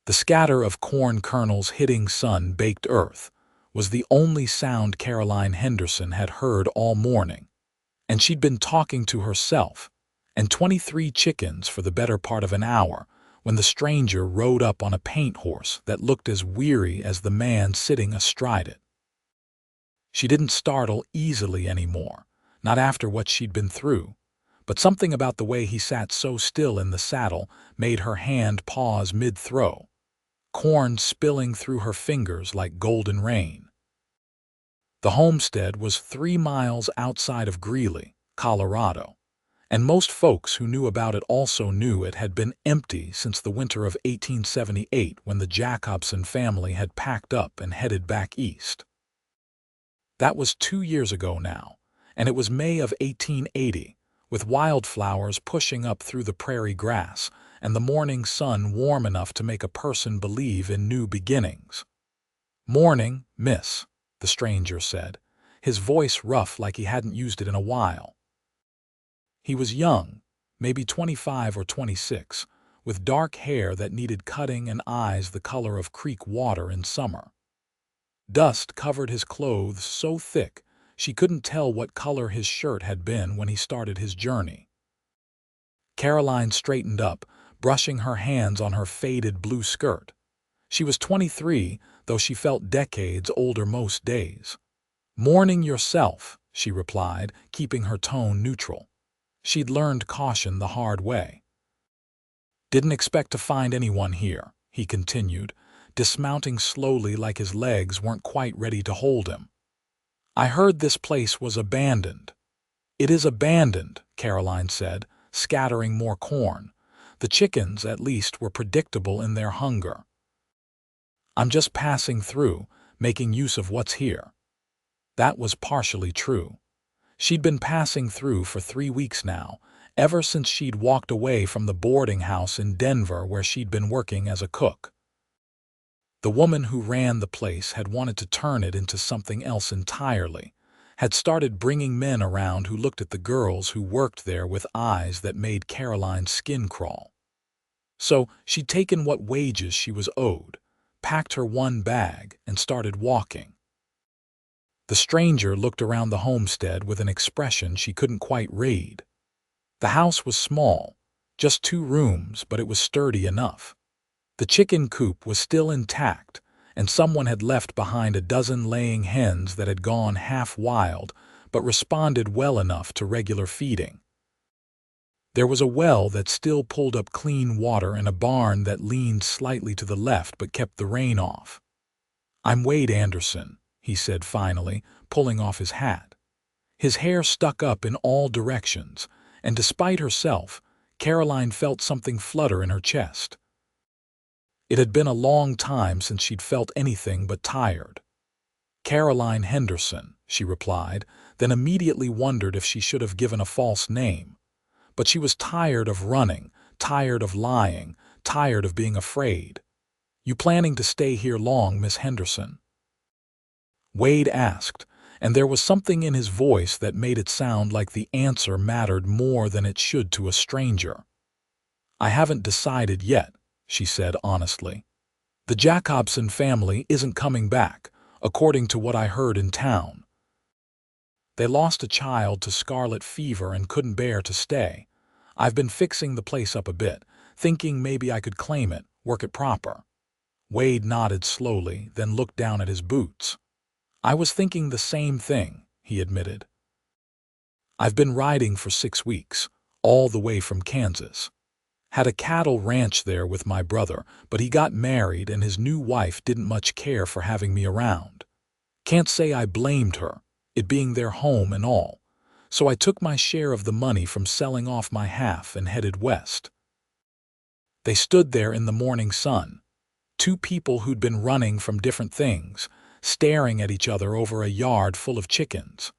The scatter of corn kernels hitting sun-baked earth was the only sound Caroline Henderson had heard all morning, and she'd been talking to herself and 23 chickens for the better part of an hour when the stranger rode up on a paint horse that looked as weary as the man sitting astride it. She didn't startle easily anymore, not after what she'd been through, but something about the way he sat so still in the saddle made her hand pause mid-throw, corn spilling through her fingers like golden rain. The homestead was 3 miles outside of Greeley, Colorado, and most folks who knew about it also knew it had been empty since the winter of 1878 when the Jacobson family had packed up and headed back east. That was 2 years ago now, and it was May of 1880, with wildflowers pushing up through the prairie grass and the morning sun warm enough to make a person believe in new beginnings. "Morning, miss," the stranger said, his voice rough like he hadn't used it in a while. He was young, maybe 25 or 26, with dark hair that needed cutting and eyes the color of creek water in summer. Dust covered his clothes so thick she couldn't tell what color his shirt had been when he started his journey. Caroline straightened up, brushing her hands on her faded blue skirt. She was 23, though she felt decades older most days. "Morning yourself," she replied, keeping her tone neutral. She'd learned caution the hard way. "Didn't expect to find anyone here," he continued, dismounting slowly like his legs weren't quite ready to hold him. "I heard this place was abandoned." "It is abandoned," Caroline said, scattering more corn. The chickens, at least, were predictable in their hunger. "I'm just passing through, making use of what's here." That was partially true. She'd been passing through for 3 weeks now, ever since she'd walked away from the boarding house in Denver where she'd been working as a cook. The woman who ran the place had wanted to turn it into something else entirely, had started bringing men around who looked at the girls who worked there with eyes that made Caroline's skin crawl. So she'd taken what wages she was owed, packed her one bag, and started walking. The stranger looked around the homestead with an expression she couldn't quite read. The house was small, just 2 rooms, but it was sturdy enough. The chicken coop was still intact, and someone had left behind a dozen laying hens that had gone half wild but responded well enough to regular feeding. There was a well that still pulled up clean water and a barn that leaned slightly to the left but kept the rain off. "I'm Wade Anderson," he said finally, pulling off his hat. His hair stuck up in all directions, and despite herself, Caroline felt something flutter in her chest. It had been a long time since she'd felt anything but tired. "Caroline Henderson," she replied, then immediately wondered if she should have given a false name. But she was tired of running, tired of lying, tired of being afraid. "You planning to stay here long, Miss Henderson?" Wade asked, and there was something in his voice that made it sound like the answer mattered more than it should to a stranger. "I haven't decided yet," she said honestly. "The Jacobson family isn't coming back, according to what I heard in town. They lost a child to scarlet fever and couldn't bear to stay. I've been fixing the place up a bit, thinking maybe I could claim it, work it proper." Wade nodded slowly, then looked down at his boots. "I was thinking the same thing," he admitted. "I've been riding for 6 weeks, all the way from Kansas. Had a cattle ranch there with my brother, but he got married and his new wife didn't much care for having me around. Can't say I blamed her, it being their home and all, so I took my share of the money from selling off my half and headed west." They stood there in the morning sun, 2 people who'd been running from different things, staring at each other over a yard full of chickens.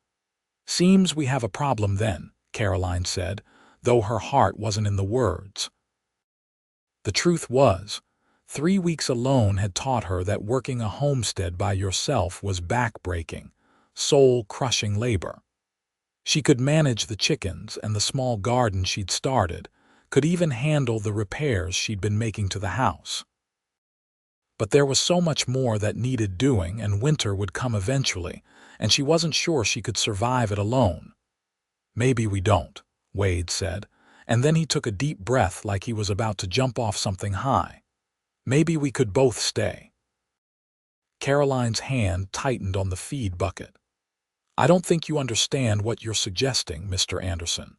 "Seems we have a problem then," Caroline said, though her heart wasn't in the words. The truth was, 3 weeks alone had taught her that working a homestead by yourself was back-breaking, soul-crushing labor. She could manage the chickens and the small garden she'd started, could even handle the repairs she'd been making to the house. But there was so much more that needed doing, and winter would come eventually, and she wasn't sure she could survive it alone. "Maybe we don't," Wade said, and then he took a deep breath like he was about to jump off something high. "Maybe we could both stay." Caroline's hand tightened on the feed bucket. "I don't think you understand what you're suggesting, Mr. Anderson.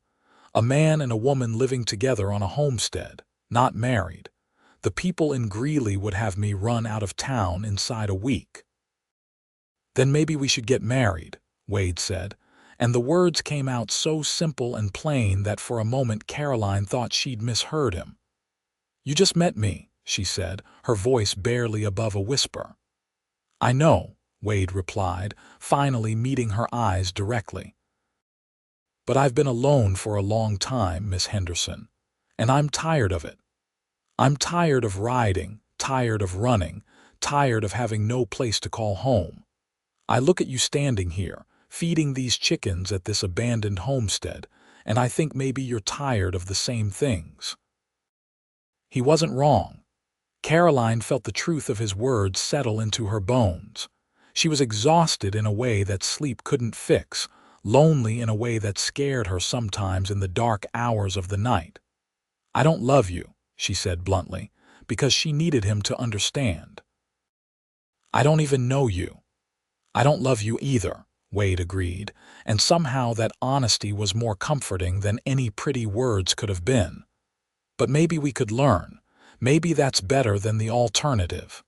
A man and a woman living together on a homestead, not married. The people in Greeley would have me run out of town inside a week." "Then maybe we should get married," Wade said, and the words came out so simple and plain that for a moment Caroline thought she'd misheard him. "You just met me," she said, her voice barely above a whisper. "I know," Wade replied, finally meeting her eyes directly. "But I've been alone for a long time, Miss Henderson, and I'm tired of it. I'm tired of riding, tired of running, tired of having no place to call home. I look at you standing here, feeding these chickens at this abandoned homestead, and I think maybe you're tired of the same things." He wasn't wrong. Caroline felt the truth of his words settle into her bones. She was exhausted in a way that sleep couldn't fix, lonely in a way that scared her sometimes in the dark hours of the night. "I don't love you," she said bluntly, because she needed him to understand. "I don't even know you." "I don't love you either," Wade agreed, and somehow that honesty was more comforting than any pretty words could have been. "But maybe we could learn. Maybe that's better than the alternative."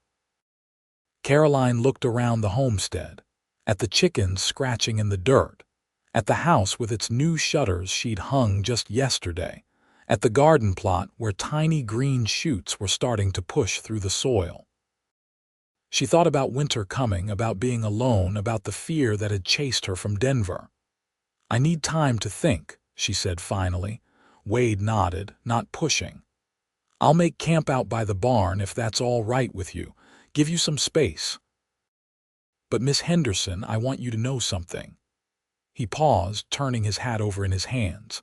Caroline looked around the homestead, at the chickens scratching in the dirt, at the house with its new shutters she'd hung just yesterday, at the garden plot where tiny green shoots were starting to push through the soil. She thought about winter coming, about being alone, about the fear that had chased her from Denver. "I need time to think," she said finally. Wade nodded, not pushing. "I'll make camp out by the barn if that's all right with you. Give you some space." "But Miss Henderson, I want you to know something." He paused, turning his hat over in his hands.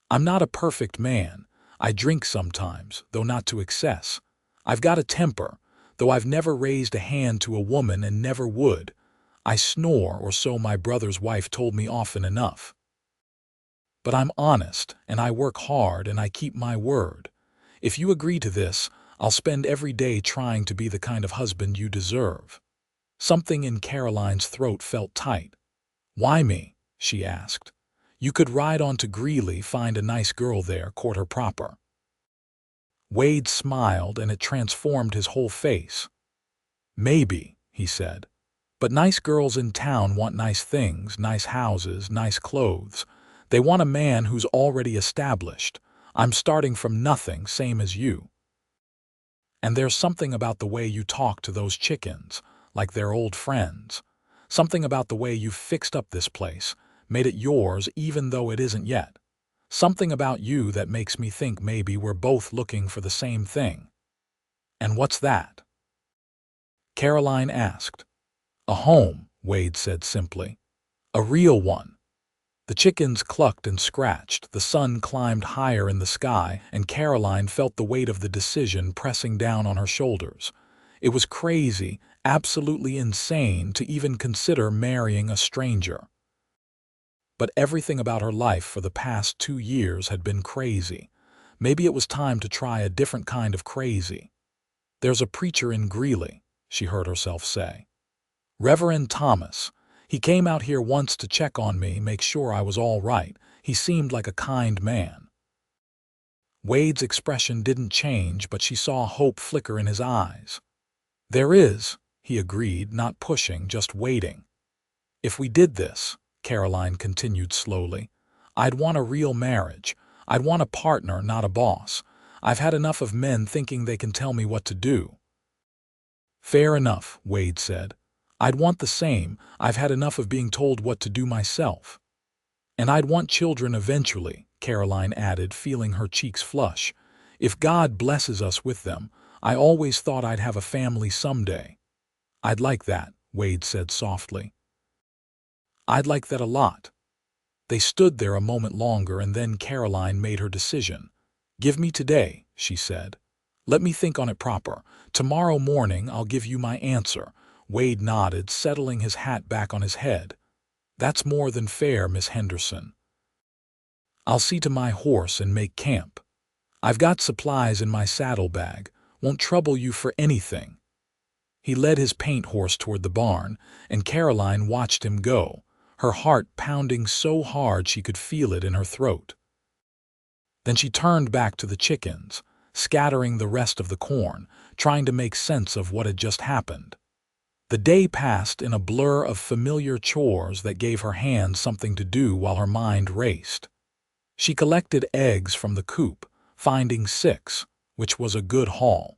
"I'm not a perfect man. I drink sometimes, though not to excess. I've got a temper, though I've never raised a hand to a woman and never would. I snore, or so my brother's wife told me often enough. But I'm honest, and I work hard, and I keep my word. If you agree to this, I'll spend every day trying to be the kind of husband you deserve." Something in Caroline's throat felt tight. "Why me?" she asked. "You could ride on to Greeley, find a nice girl there, court her proper." Wade smiled, and it transformed his whole face. "Maybe," he said. "But nice girls in town want nice things, nice houses, nice clothes. They want a man who's already established. I'm starting from nothing, same as you. And there's something about the way you talk to those chickens, like they're old friends. Something about the way you've fixed up this place, made it yours even though it isn't yet. Something about you that makes me think maybe we're both looking for the same thing." "And what's that?" Caroline asked. "A home," Wade said simply. "A real one." The chickens clucked and scratched, the sun climbed higher in the sky, and Caroline felt the weight of the decision pressing down on her shoulders. It was crazy, absolutely insane, to even consider marrying a stranger. But everything about her life for the past 2 years had been crazy. Maybe it was time to try a different kind of crazy. "There's a preacher in Greeley," she heard herself say. "Reverend Thomas. He came out here once to check on me, make sure I was all right. He seemed like a kind man." Wade's expression didn't change, but she saw hope flicker in his eyes. "There is," he agreed, not pushing, just waiting. "If we did this," Caroline continued slowly, "I'd want a real marriage. I'd want a partner, not a boss. I've had enough of men thinking they can tell me what to do." "Fair enough," Wade said. "I'd want the same. I've had enough of being told what to do myself." "And I'd want children eventually," Caroline added, feeling her cheeks flush. "If God blesses us with them, I always thought I'd have a family someday." "I'd like that," Wade said softly. "I'd like that a lot." They stood there a moment longer, and then Caroline made her decision. "Give me today," she said. Let me think on it proper. Tomorrow morning I'll give you my answer." Wade nodded, settling his hat back on his head. "That's more than fair, Miss Henderson. I'll see to my horse and make camp. I've got supplies in my saddlebag. Won't trouble you for anything." He led his paint horse toward the barn, and Caroline watched him go, her heart pounding so hard she could feel it in her throat. Then she turned back to the chickens, scattering the rest of the corn, trying to make sense of what had just happened. The day passed in a blur of familiar chores that gave her hands something to do while her mind raced. She collected eggs from the coop, finding 6, which was a good haul.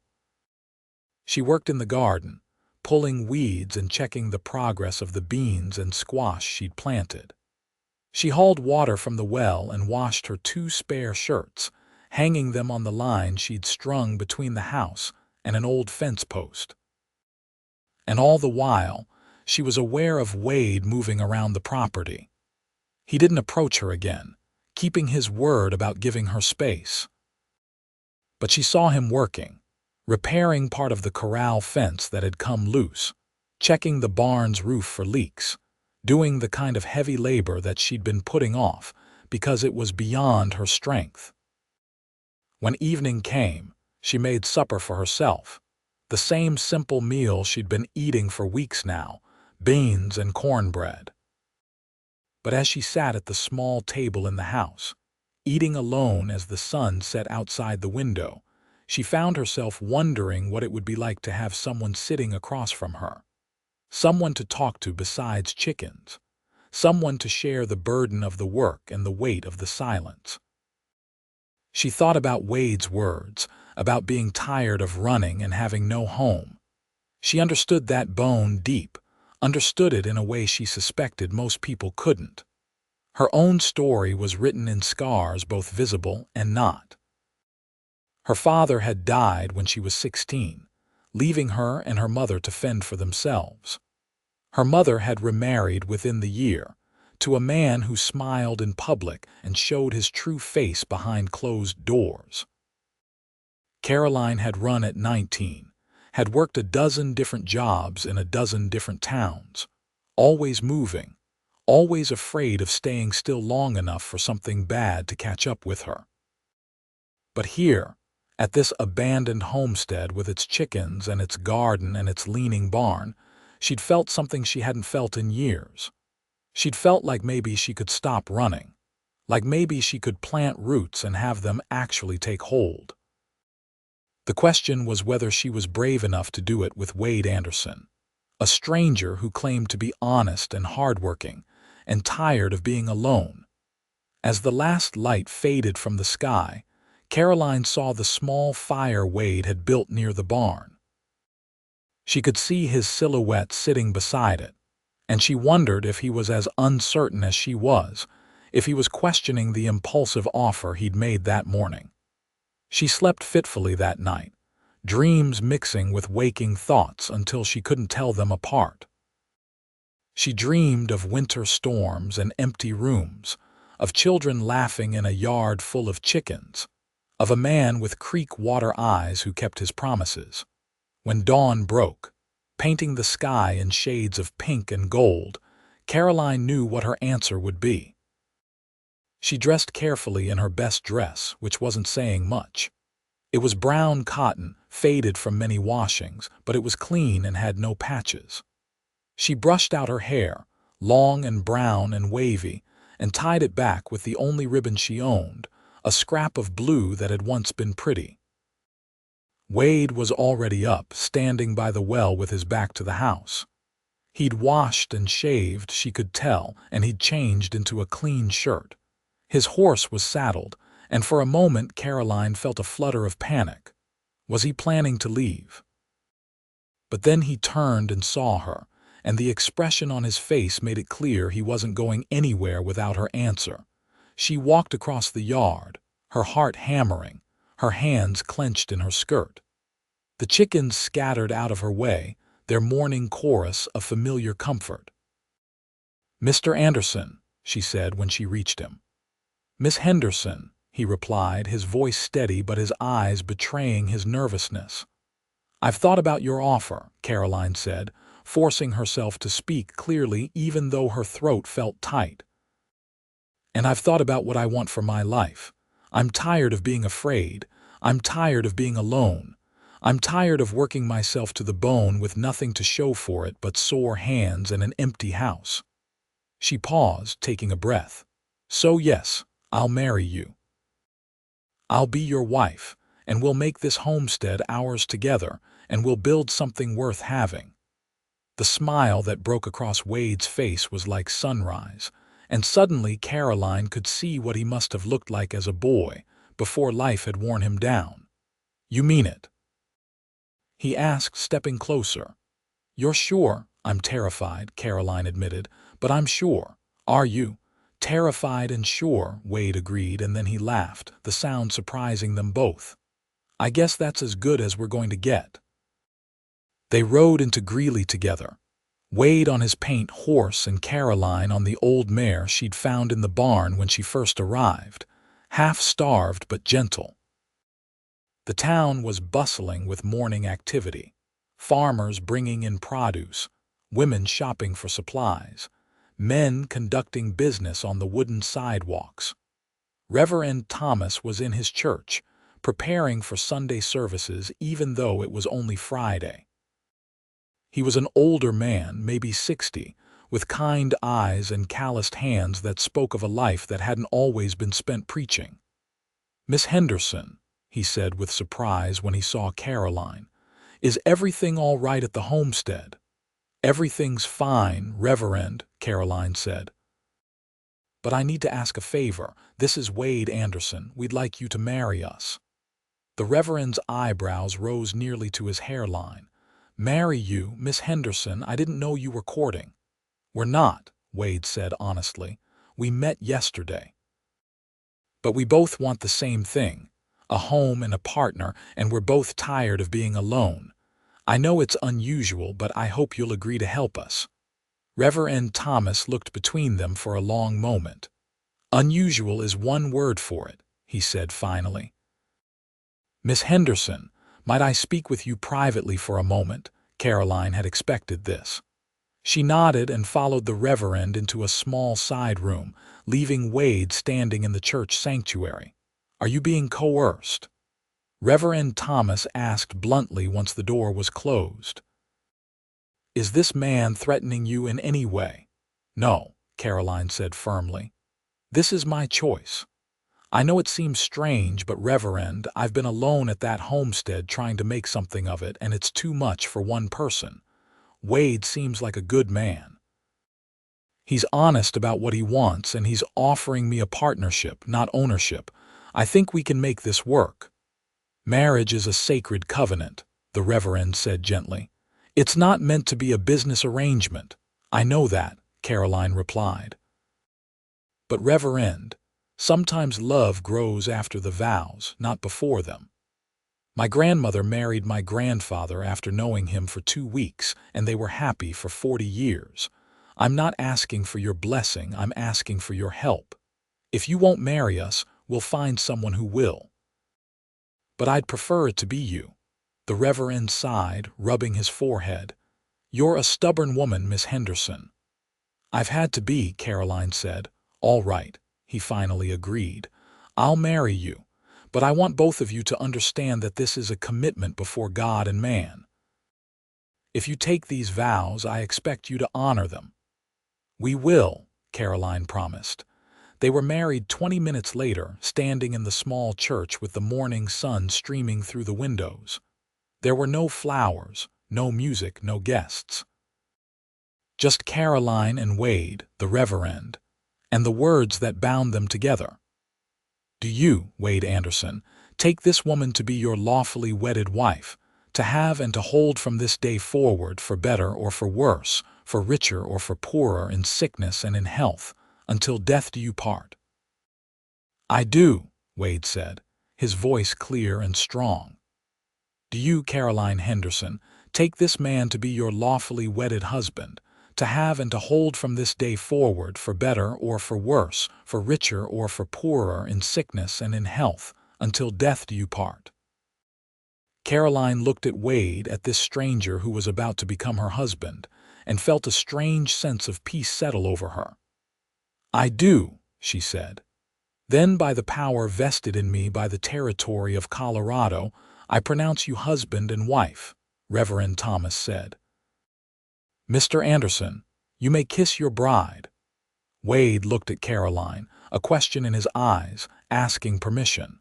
She worked in the garden, pulling weeds and checking the progress of the beans and squash she'd planted. She hauled water from the well and washed her 2 spare shirts, hanging them on the line she'd strung between the house and an old fence post. And all the while, she was aware of Wade moving around the property. He didn't approach her again, keeping his word about giving her space. But she saw him working, repairing part of the corral fence that had come loose, checking the barn's roof for leaks, doing the kind of heavy labor that she'd been putting off because it was beyond her strength. When evening came, she made supper for herself, the same simple meal she'd been eating for weeks now, beans and cornbread. But as she sat at the small table in the house, eating alone as the sun set outside the window, she found herself wondering what it would be like to have someone sitting across from her. Someone to talk to besides chickens. Someone to share the burden of the work and the weight of the silence. She thought about Wade's words, about being tired of running and having no home. She understood that bone deep, understood it in a way she suspected most people couldn't. Her own story was written in scars, both visible and not. Her father had died when she was 16, leaving her and her mother to fend for themselves. Her mother had remarried within the year, to a man who smiled in public and showed his true face behind closed doors. Caroline had run at 19, had worked a dozen different jobs in a dozen different towns, always moving, always afraid of staying still long enough for something bad to catch up with her. But here, at this abandoned homestead with its chickens and its garden and its leaning barn, she'd felt something she hadn't felt in years. She'd felt like maybe she could stop running, like maybe she could plant roots and have them actually take hold. The question was whether she was brave enough to do it with Wade Anderson, a stranger who claimed to be honest and hardworking and tired of being alone. As the last light faded from the sky, Caroline saw the small fire Wade had built near the barn. She could see his silhouette sitting beside it, and she wondered if he was as uncertain as she was, if he was questioning the impulsive offer he'd made that morning. She slept fitfully that night, dreams mixing with waking thoughts until she couldn't tell them apart. She dreamed of winter storms and empty rooms, of children laughing in a yard full of chickens, of a man with creek water eyes who kept his promises. When dawn broke, painting the sky in shades of pink and gold, Caroline knew what her answer would be. She dressed carefully in her best dress, which wasn't saying much. It was brown cotton, faded from many washings, but it was clean and had no patches. She brushed out her hair, long and brown and wavy, and tied it back with the only ribbon she owned, a scrap of blue that had once been pretty. Wade was already up, standing by the well with his back to the house. He'd washed and shaved, she could tell, and he'd changed into a clean shirt. His horse was saddled, and for a moment Caroline felt a flutter of panic. Was he planning to leave? But then he turned and saw her, and the expression on his face made it clear he wasn't going anywhere without her answer. She walked across the yard, her heart hammering, her hands clenched in her skirt. The chickens scattered out of her way, their morning chorus of familiar comfort. "Mr. Anderson," she said when she reached him. "Miss Henderson," he replied, his voice steady but his eyes betraying his nervousness. "I've thought about your offer," Caroline said, forcing herself to speak clearly even though her throat felt tight. "And I've thought about what I want for my life. I'm tired of being afraid. I'm tired of being alone. I'm tired of working myself to the bone with nothing to show for it but sore hands and an empty house." She paused, taking a breath. "So yes, I'll marry you. I'll be your wife, and we'll make this homestead ours together, and we'll build something worth having." The smile that broke across Wade's face was like sunrise, and suddenly Caroline could see what he must have looked like as a boy, before life had worn him down. "You mean it?" he asked, stepping closer. "You're sure?" "I'm terrified," Caroline admitted, "but I'm sure." "Are you?" "Terrified and sure," Wade agreed, and then he laughed, the sound surprising them both. "I guess that's as good as we're going to get." They rode into Greeley together, Wade on his paint horse and Caroline on the old mare she'd found in the barn when she first arrived, half-starved but gentle. The town was bustling with morning activity, farmers bringing in produce, women shopping for supplies, men conducting business on the wooden sidewalks. Reverend Thomas was in his church, preparing for Sunday services even though it was only Friday. He was an older man, maybe 60, with kind eyes and calloused hands that spoke of a life that hadn't always been spent preaching. "Miss Henderson," he said with surprise when he saw Caroline, "is everything all right at the homestead?" "Everything's fine, Reverend," Caroline said. "But I need to ask a favor. This is Wade Anderson. We'd like you to marry us." The Reverend's eyebrows rose nearly to his hairline. "Marry you, Miss Henderson? I didn't know you were courting." "We're not," Wade said honestly. "We met yesterday. But we both want the same thing, a home and a partner, and we're both tired of being alone. I know it's unusual, but I hope you'll agree to help us." Reverend Thomas looked between them for a long moment. "Unusual is one word for it," he said finally. "Miss Henderson, might I speak with you privately for a moment?" Caroline had expected this. She nodded and followed the Reverend into a small side room, leaving Wade standing in the church sanctuary. "Are you being coerced?" Reverend Thomas asked bluntly once the door was closed. "Is this man threatening you in any way?" "No," Caroline said firmly. "This is my choice. I know it seems strange, but Reverend, I've been alone at that homestead trying to make something of it, and it's too much for one person. Wade seems like a good man. He's honest about what he wants, and he's offering me a partnership, not ownership. I think we can make this work." "Marriage is a sacred covenant," the Reverend said gently. "It's not meant to be a business arrangement." "I know that," Caroline replied. "But Reverend, sometimes love grows after the vows, not before them. My grandmother married my grandfather after knowing him for 2 weeks, and they were happy for 40 years. I'm not asking for your blessing, I'm asking for your help. If you won't marry us, we'll find someone who will." "But I'd prefer it to be you." The Reverend sighed, rubbing his forehead. "You're a stubborn woman, Miss Henderson." "I've had to be," Caroline said. "All right," he finally agreed. "I'll marry you. But I want both of you to understand that this is a commitment before God and man. If you take these vows, I expect you to honor them." "We will," Caroline promised. They were married 20 minutes later, standing in the small church with the morning sun streaming through the windows. There were no flowers, no music, no guests. Just Caroline and Wade, the Reverend, and the words that bound them together. "Do you, Wade Anderson, take this woman to be your lawfully wedded wife, to have and to hold from this day forward for better or for worse, for richer or for poorer, in sickness and in health, until death do you part?" "I do," Wade said, his voice clear and strong. "Do you, Caroline Henderson, take this man to be your lawfully wedded husband, to have and to hold from this day forward, for better or for worse, for richer or for poorer, in sickness and in health, until death do you part." Caroline looked at Wade, at this stranger who was about to become her husband, and felt a strange sense of peace settle over her. "I do," she said. "Then, by the power vested in me by the territory of Colorado, I pronounce you husband and wife," Reverend Thomas said. "Mr. Anderson, you may kiss your bride." Wade looked at Caroline, a question in his eyes, asking permission.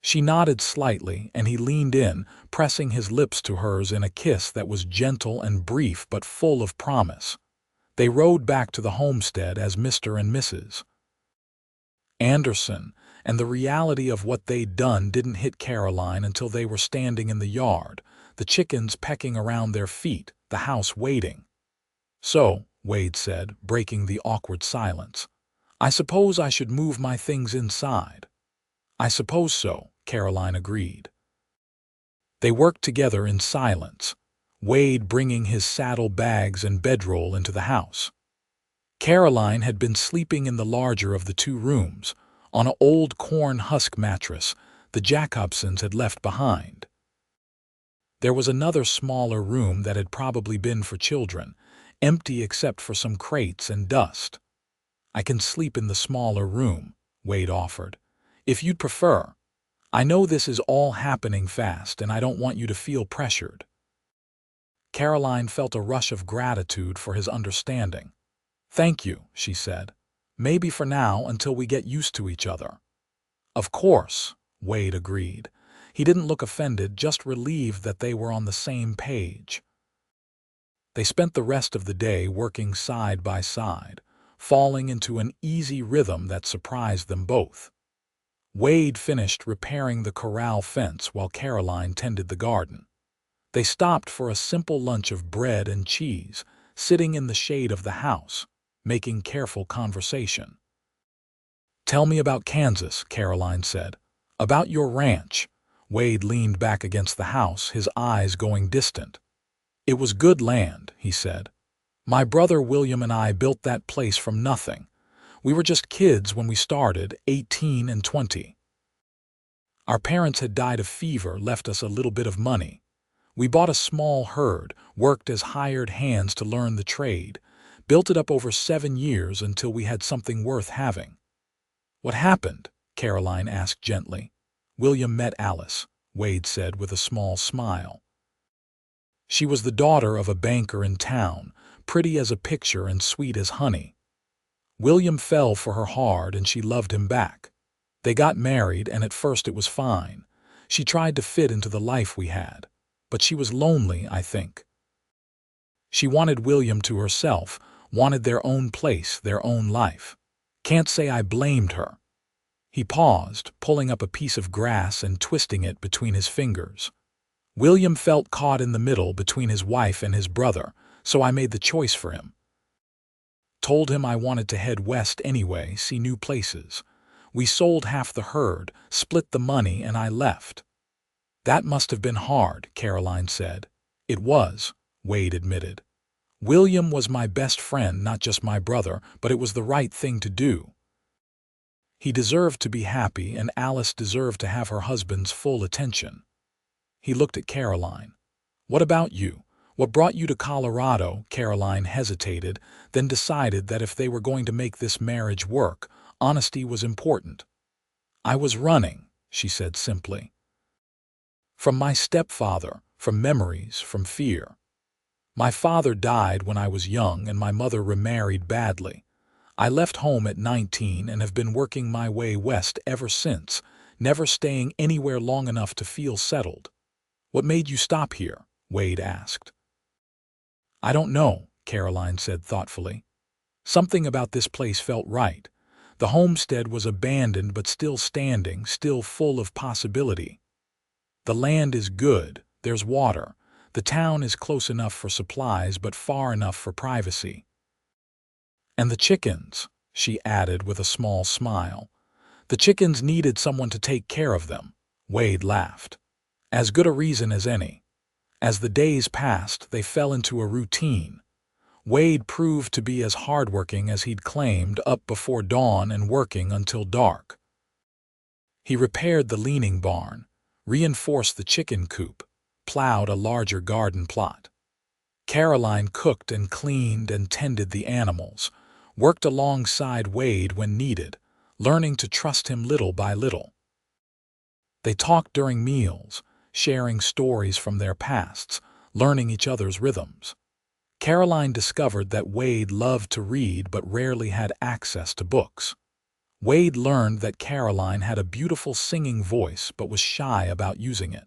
She nodded slightly, and he leaned in, pressing his lips to hers in a kiss that was gentle and brief but full of promise. They rode back to the homestead as Mr. and Mrs. Anderson, and the reality of what they'd done didn't hit Caroline until they were standing in the yard, the chickens pecking around their feet, the house waiting. "So," Wade said, breaking the awkward silence, "I suppose I should move my things inside." "I suppose so," Caroline agreed. They worked together in silence, Wade bringing his saddle bags and bedroll into the house. Caroline had been sleeping in the larger of the two rooms, on an old corn husk mattress the Jacobsons had left behind. There was another smaller room that had probably been for children, empty except for some crates and dust. "I can sleep in the smaller room," Wade offered, "if you'd prefer. I know this is all happening fast, and I don't want you to feel pressured." Caroline felt a rush of gratitude for his understanding. "Thank you," she said. "Maybe for now, until we get used to each other." "Of course," Wade agreed. He didn't look offended, just relieved that they were on the same page. They spent the rest of the day working side by side, falling into an easy rhythm that surprised them both. Wade finished repairing the corral fence while Caroline tended the garden. They stopped for a simple lunch of bread and cheese, sitting in the shade of the house, making careful conversation. "Tell me about Kansas," Caroline said. "About your ranch." Wade leaned back against the house, his eyes going distant. "It was good land," he said. "My brother William and I built that place from nothing. We were just kids when we started, 18 and 20. Our parents had died of fever, left us a little bit of money. We bought a small herd, worked as hired hands to learn the trade, built it up over 7 years until we had something worth having." "What happened?" Caroline asked gently. "William met Alice," Wade said with a small smile. "She was the daughter of a banker in town, pretty as a picture and sweet as honey. William fell for her hard and she loved him back. They got married, and at first it was fine. She tried to fit into the life we had. But she was lonely, I think. She wanted William to herself, wanted their own place, their own life. Can't say I blamed her." He paused, pulling up a piece of grass and twisting it between his fingers. "William felt caught in the middle between his wife and his brother, so I made the choice for him. Told him I wanted to head west anyway, see new places. We sold half the herd, split the money, and I left." "That must have been hard," Caroline said. "It was," Wade admitted. "William was my best friend, not just my brother, but it was the right thing to do. He deserved to be happy, and Alice deserved to have her husband's full attention." He looked at Caroline. "What about you? What brought you to Colorado?" Caroline hesitated, then decided that if they were going to make this marriage work, honesty was important. "I was running," she said simply. "From my stepfather, from memories, from fear. My father died when I was young, and my mother remarried badly. I left home at 19 and have been working my way west ever since, never staying anywhere long enough to feel settled." "What made you stop here?" Wade asked. "I don't know," Caroline said thoughtfully. "Something about this place felt right. The homestead was abandoned but still standing, still full of possibility. The land is good, there's water. The town is close enough for supplies but far enough for privacy. And the chickens," she added with a small smile. "The chickens needed someone to take care of them." Wade laughed. "As good a reason as any." As the days passed, they fell into a routine. Wade proved to be as hardworking as he'd claimed, up before dawn and working until dark. He repaired the leaning barn, reinforced the chicken coop, plowed a larger garden plot. Caroline cooked and cleaned and tended the animals, worked alongside Wade when needed, learning to trust him little by little. They talked during meals, sharing stories from their pasts, learning each other's rhythms. Caroline discovered that Wade loved to read but rarely had access to books. Wade learned that Caroline had a beautiful singing voice but was shy about using it.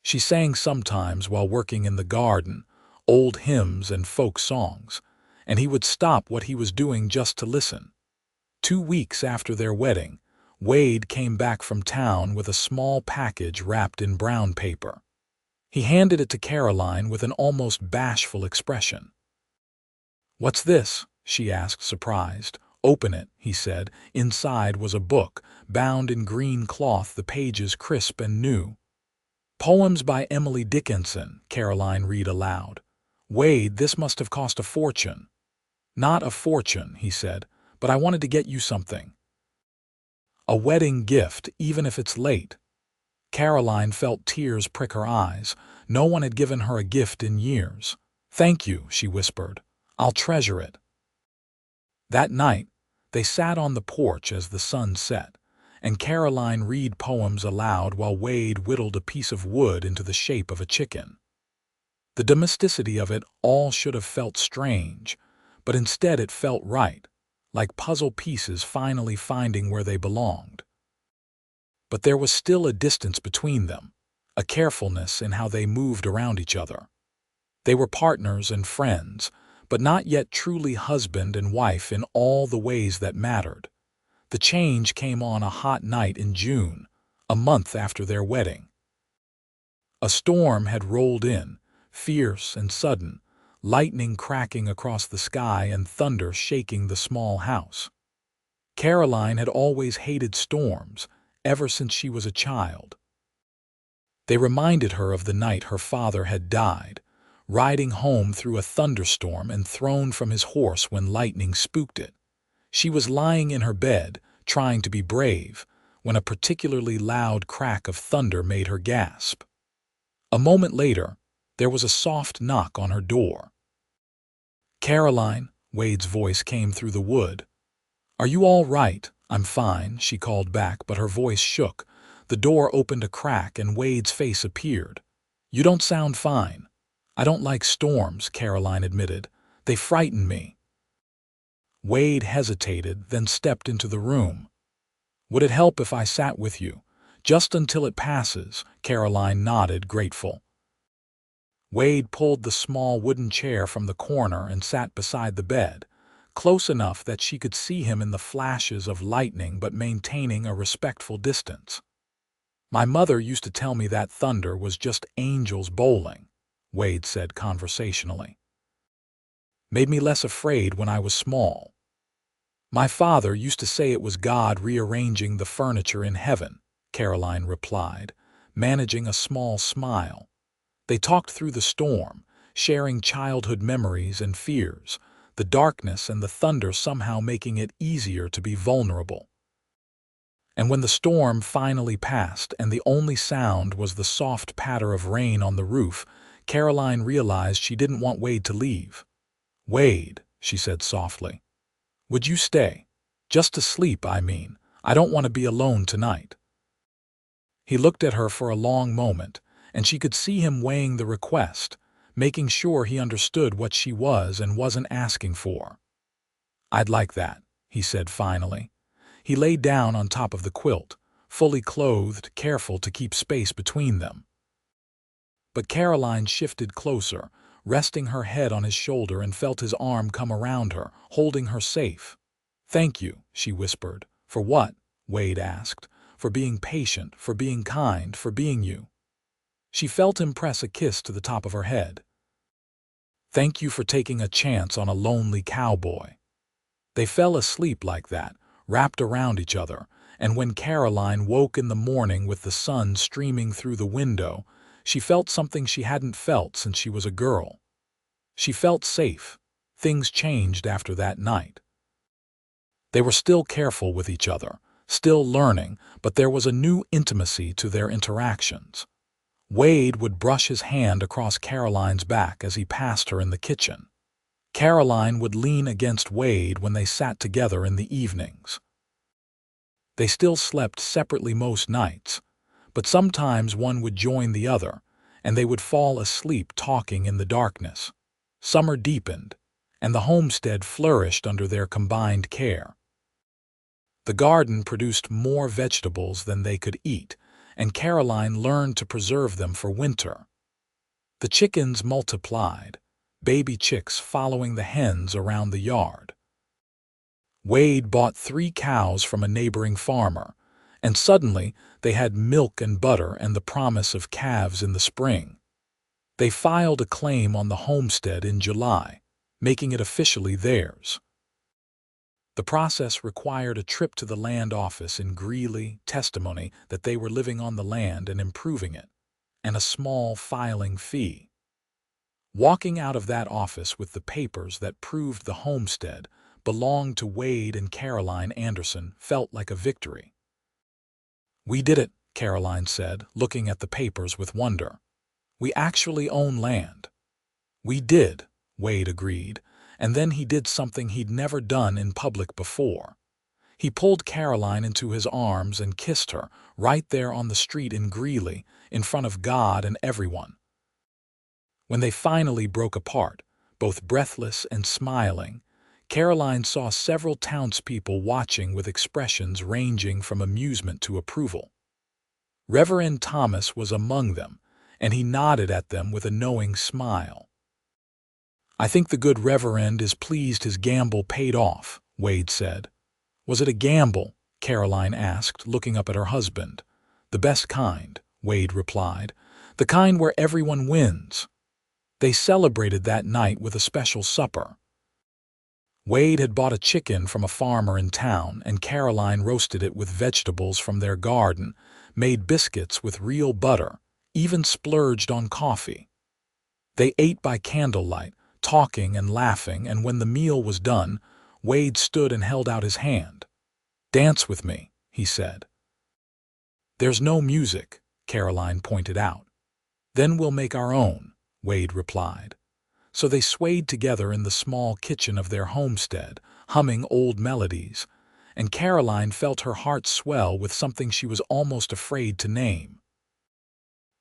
She sang sometimes while working in the garden, old hymns and folk songs, and he would stop what he was doing just to listen. 2 weeks after their wedding, Wade came back from town with a small package wrapped in brown paper. He handed it to Caroline with an almost bashful expression. "What's this?" she asked, surprised. "Open it," he said. Inside was a book, bound in green cloth, the pages crisp and new. "Poems by Emily Dickinson," Caroline read aloud. "Wade, this must have cost a fortune." "Not a fortune," he said, "but I wanted to get you something. A wedding gift, even if it's late." Caroline felt tears prick her eyes. No one had given her a gift in years. "Thank you," she whispered. "I'll treasure it." That night, they sat on the porch as the sun set, and Caroline read poems aloud while Wade whittled a piece of wood into the shape of a chicken. The domesticity of it all should have felt strange, but instead it felt right, like puzzle pieces finally finding where they belonged. But there was still a distance between them, a carefulness in how they moved around each other. They were partners and friends, but not yet truly husband and wife in all the ways that mattered. The change came on a hot night in June, a month after their wedding. A storm had rolled in, fierce and sudden, lightning cracking across the sky and thunder shaking the small house. Caroline had always hated storms, ever since she was a child. They reminded her of the night her father had died, riding home through a thunderstorm and thrown from his horse when lightning spooked it. She was lying in her bed, trying to be brave, when a particularly loud crack of thunder made her gasp. A moment later, there was a soft knock on her door. "Caroline," Wade's voice came through the wood. "Are you all right?" "I'm fine," she called back, but her voice shook. The door opened a crack and Wade's face appeared. "You don't sound fine." "I don't like storms," Caroline admitted. "They frighten me." Wade hesitated, then stepped into the room. "Would it help if I sat with you? Just until it passes?" Caroline nodded, grateful. Wade pulled the small wooden chair from the corner and sat beside the bed, close enough that she could see him in the flashes of lightning but maintaining a respectful distance. "My mother used to tell me that thunder was just angels bowling," Wade said conversationally. "Made me less afraid when I was small." "My father used to say it was God rearranging the furniture in heaven," Caroline replied, managing a small smile. They talked through the storm, sharing childhood memories and fears, the darkness and the thunder somehow making it easier to be vulnerable. And when the storm finally passed and the only sound was the soft patter of rain on the roof, Caroline realized she didn't want Wade to leave. "Wade," she said softly, "would you stay? Just to sleep, I mean. I don't want to be alone tonight." He looked at her for a long moment, and she could see him weighing the request, making sure he understood what she was and wasn't asking for. "I'd like that," he said finally. He lay down on top of the quilt, fully clothed, careful to keep space between them. But Caroline shifted closer, resting her head on his shoulder, and felt his arm come around her, holding her safe. "Thank you," she whispered. "For what?" Wade asked. "For being patient, for being kind, for being you." She felt him press a kiss to the top of her head. "Thank you for taking a chance on a lonely cowboy." They fell asleep like that, wrapped around each other, and when Caroline woke in the morning with the sun streaming through the window, she felt something she hadn't felt since she was a girl. She felt safe. Things changed after that night. They were still careful with each other, still learning, but there was a new intimacy to their interactions. Wade would brush his hand across Caroline's back as he passed her in the kitchen. Caroline would lean against Wade when they sat together in the evenings. They still slept separately most nights, but sometimes one would join the other, and they would fall asleep talking in the darkness. Summer deepened, and the homestead flourished under their combined care. The garden produced more vegetables than they could eat, and Caroline learned to preserve them for winter. The chickens multiplied, baby chicks following the hens around the yard. Wade bought 3 cows from a neighboring farmer, and suddenly they had milk and butter and the promise of calves in the spring. They filed a claim on the homestead in July, making it officially theirs. The process required a trip to the land office in Greeley, testimony that they were living on the land and improving it, and a small filing fee. Walking out of that office with the papers that proved the homestead belonged to Wade and Caroline Henderson felt like a victory. "We did it," Caroline said, looking at the papers with wonder. "We actually own land." "We did," Wade agreed, and then he did something he'd never done in public before. He pulled Caroline into his arms and kissed her, right there on the street in Greeley, in front of God and everyone. When they finally broke apart, both breathless and smiling, Caroline saw several townspeople watching with expressions ranging from amusement to approval. Reverend Thomas was among them, and he nodded at them with a knowing smile. "I think the good Reverend is pleased his gamble paid off," Wade said. "Was it a gamble?" Caroline asked, looking up at her husband. "The best kind," Wade replied. "The kind where everyone wins." They celebrated that night with a special supper. Wade had bought a chicken from a farmer in town, and Caroline roasted it with vegetables from their garden, made biscuits with real butter, even splurged on coffee. They ate by candlelight, talking and laughing, and when the meal was done, Wade stood and held out his hand. "Dance with me," he said. "There's no music," Caroline pointed out. "Then we'll make our own," Wade replied. So they swayed together in the small kitchen of their homestead, humming old melodies, and Caroline felt her heart swell with something she was almost afraid to name.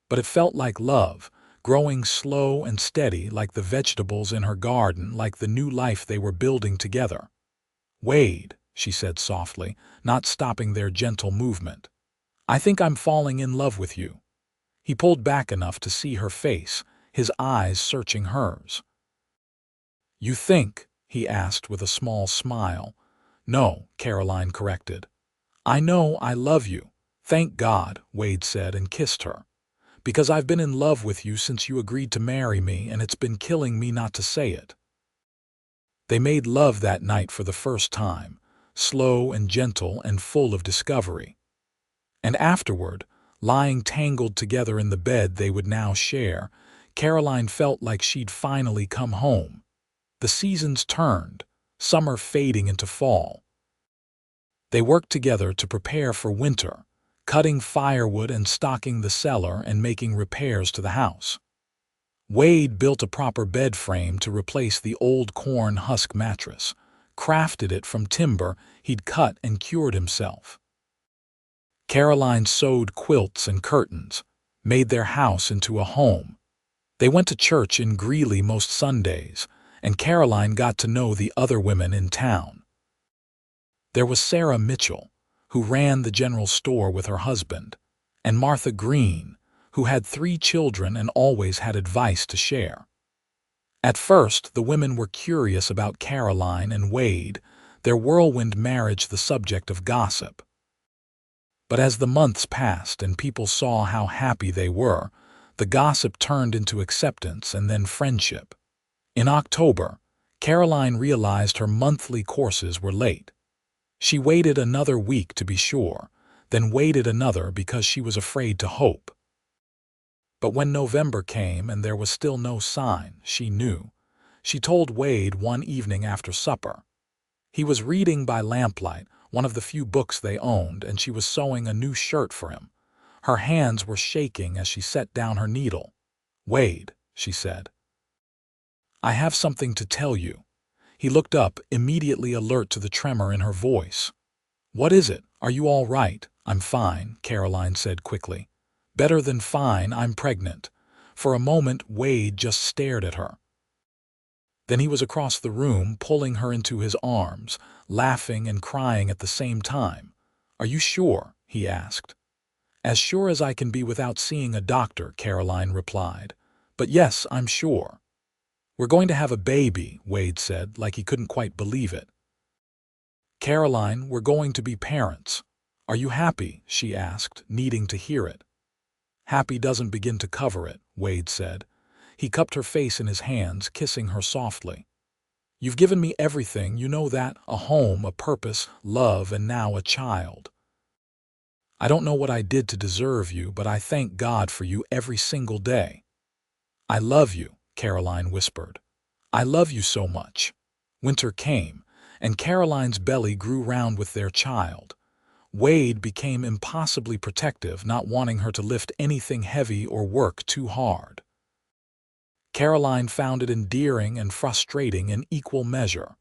But it felt like love, growing slow and steady like the vegetables in her garden, like the new life they were building together. "Wade," she said softly, not stopping their gentle movement, "I think I'm falling in love with you." He pulled back enough to see her face, his eyes searching hers. "You think?" he asked with a small smile. "No," Caroline corrected. "I know I love you. Thank God," Wade said and kissed her. "Because I've been in love with you since you agreed to marry me, and it's been killing me not to say it." They made love that night for the first time, slow and gentle and full of discovery. And afterward, lying tangled together in the bed they would now share, Caroline felt like she'd finally come home. The seasons turned, summer fading into fall. They worked together to prepare for winter, cutting firewood and stocking the cellar and making repairs to the house. Wade built a proper bed frame to replace the old corn husk mattress, crafted it from timber he'd cut and cured himself. Caroline sewed quilts and curtains, made their house into a home. They went to church in Greeley most Sundays, and Caroline got to know the other women in town. There was Sarah Mitchell, who ran the general store with her husband, and Martha Green, who had 3 children and always had advice to share. At first, the women were curious about Caroline and Wade, their whirlwind marriage the subject of gossip. But as the months passed and people saw how happy they were, the gossip turned into acceptance and then friendship. In October, Caroline realized her monthly courses were late. She waited another week to be sure, then waited another because she was afraid to hope. But when November came and there was still no sign, she knew. she told Wade one evening after supper. He was reading by lamplight, one of the few books they owned, and she was sewing a new shirt for him. Her hands were shaking as she set down her needle. "Wade," she said, "I have something to tell you." He looked up, immediately alert to the tremor in her voice. "What is it? Are you all right?" "I'm fine," Caroline said quickly. "Better than fine, I'm pregnant." For a moment, Wade just stared at her. Then he was across the room, pulling her into his arms, laughing and crying at the same time. "Are you sure?" he asked. "As sure as I can be without seeing a doctor," Caroline replied. "But yes, I'm sure." "We're going to have a baby," Wade said, like he couldn't quite believe it. "Caroline, we're going to be parents. Are you happy?" she asked, needing to hear it. "Happy doesn't begin to cover it," Wade said. He cupped her face in his hands, kissing her softly. "You've given me everything, you know that, a home, a purpose, love, and now a child. I don't know what I did to deserve you, but I thank God for you every single day." "I love you," Caroline whispered. "I love you so much." Winter came, and Caroline's belly grew round with their child. Wade became impossibly protective, not wanting her to lift anything heavy or work too hard. Caroline found it endearing and frustrating in equal measure.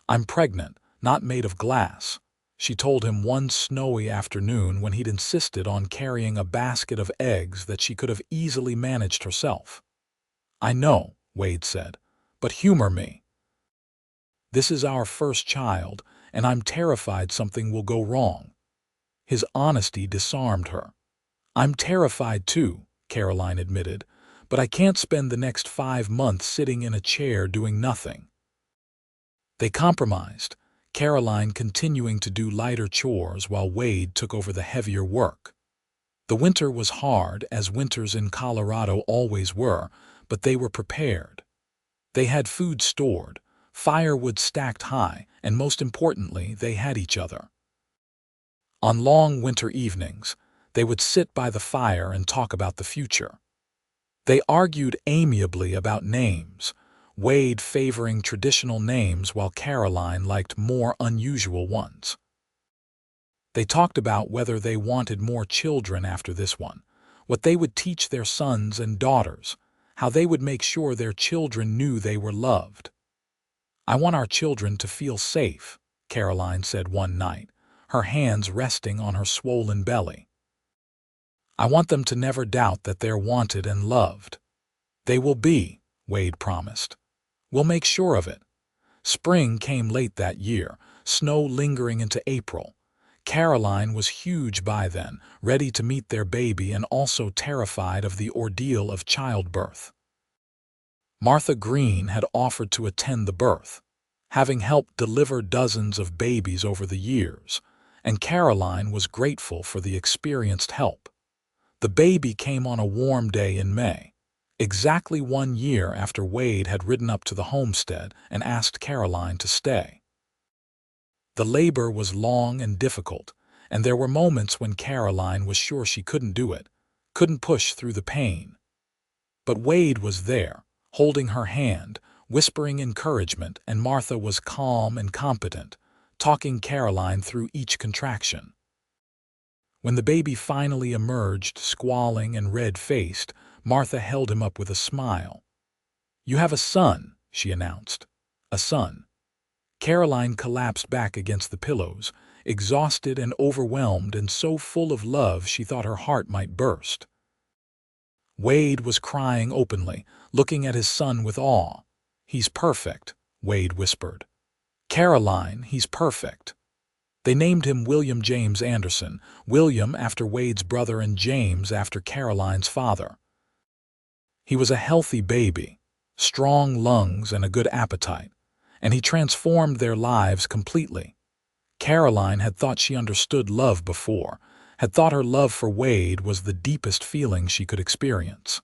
"I'm pregnant, not made of glass," she told him one snowy afternoon when he'd insisted on carrying a basket of eggs that she could have easily managed herself. "I know," Wade said, "but humor me. This is our first child, and I'm terrified something will go wrong." His honesty disarmed her. "I'm terrified too," Caroline admitted, "but I can't spend the next 5 months sitting in a chair doing nothing." They compromised, Caroline continuing to do lighter chores while Wade took over the heavier work. The winter was hard, as winters in Colorado always were, but they were prepared. They had food stored, firewood stacked high, and most importantly, they had each other. On long winter evenings, they would sit by the fire and talk about the future. They argued amiably about names, Wade favoring traditional names while Caroline liked more unusual ones. They talked about whether they wanted more children after this one, what they would teach their sons and daughters, how they would make sure their children knew they were loved. "I want our children to feel safe," Caroline said one night, her hands resting on her swollen belly. "I want them to never doubt that they're wanted and loved." "They will be," Wade promised. "We'll make sure of it." Spring came late that year, snow lingering into April. Caroline was huge by then, ready to meet their baby and also terrified of the ordeal of childbirth. Martha Green had offered to attend the birth, having helped deliver dozens of babies over the years, and Caroline was grateful for the experienced help. The baby came on a warm day in May, exactly 1 year after Wade had ridden up to the Homestead and asked Caroline to stay. The labor was long and difficult, and there were moments when Caroline was sure she couldn't do it, couldn't push through the pain. But Wade was there, holding her hand, whispering encouragement, and Martha was calm and competent, talking Caroline through each contraction. When the baby finally emerged, squalling and red-faced, Martha held him up with a smile. "You have a son," she announced. "A son." Caroline collapsed back against the pillows, exhausted and overwhelmed and so full of love she thought her heart might burst. Wade was crying openly, looking at his son with awe. "He's perfect," Wade whispered. "Caroline, he's perfect." They named him William James Anderson, William after Wade's brother and James after Caroline's father. He was a healthy baby, strong lungs and a good appetite, and he transformed their lives completely. Caroline had thought she understood love before, had thought her love for Wade was the deepest feeling she could experience.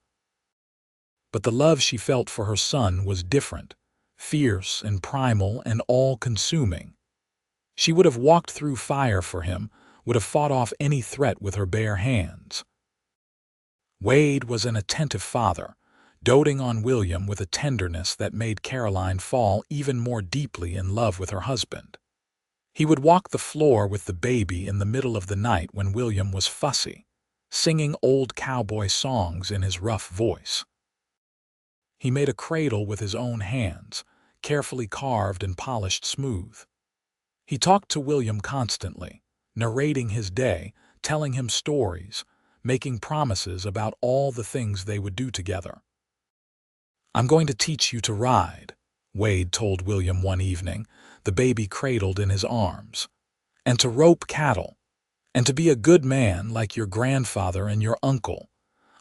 But the love she felt for her son was different, fierce and primal and all-consuming. She would have walked through fire for him, would have fought off any threat with her bare hands. Wade was an attentive father, doting on William with a tenderness that made Caroline fall even more deeply in love with her husband. He would walk the floor with the baby in the middle of the night when William was fussy, singing old cowboy songs in his rough voice. He made a cradle with his own hands, carefully carved and polished smooth. He talked to William constantly, narrating his day, telling him stories, making promises about all the things they would do together. "I'm going to teach you to ride," Wade told William one evening, the baby cradled in his arms, "and to rope cattle, and to be a good man like your grandfather and your uncle.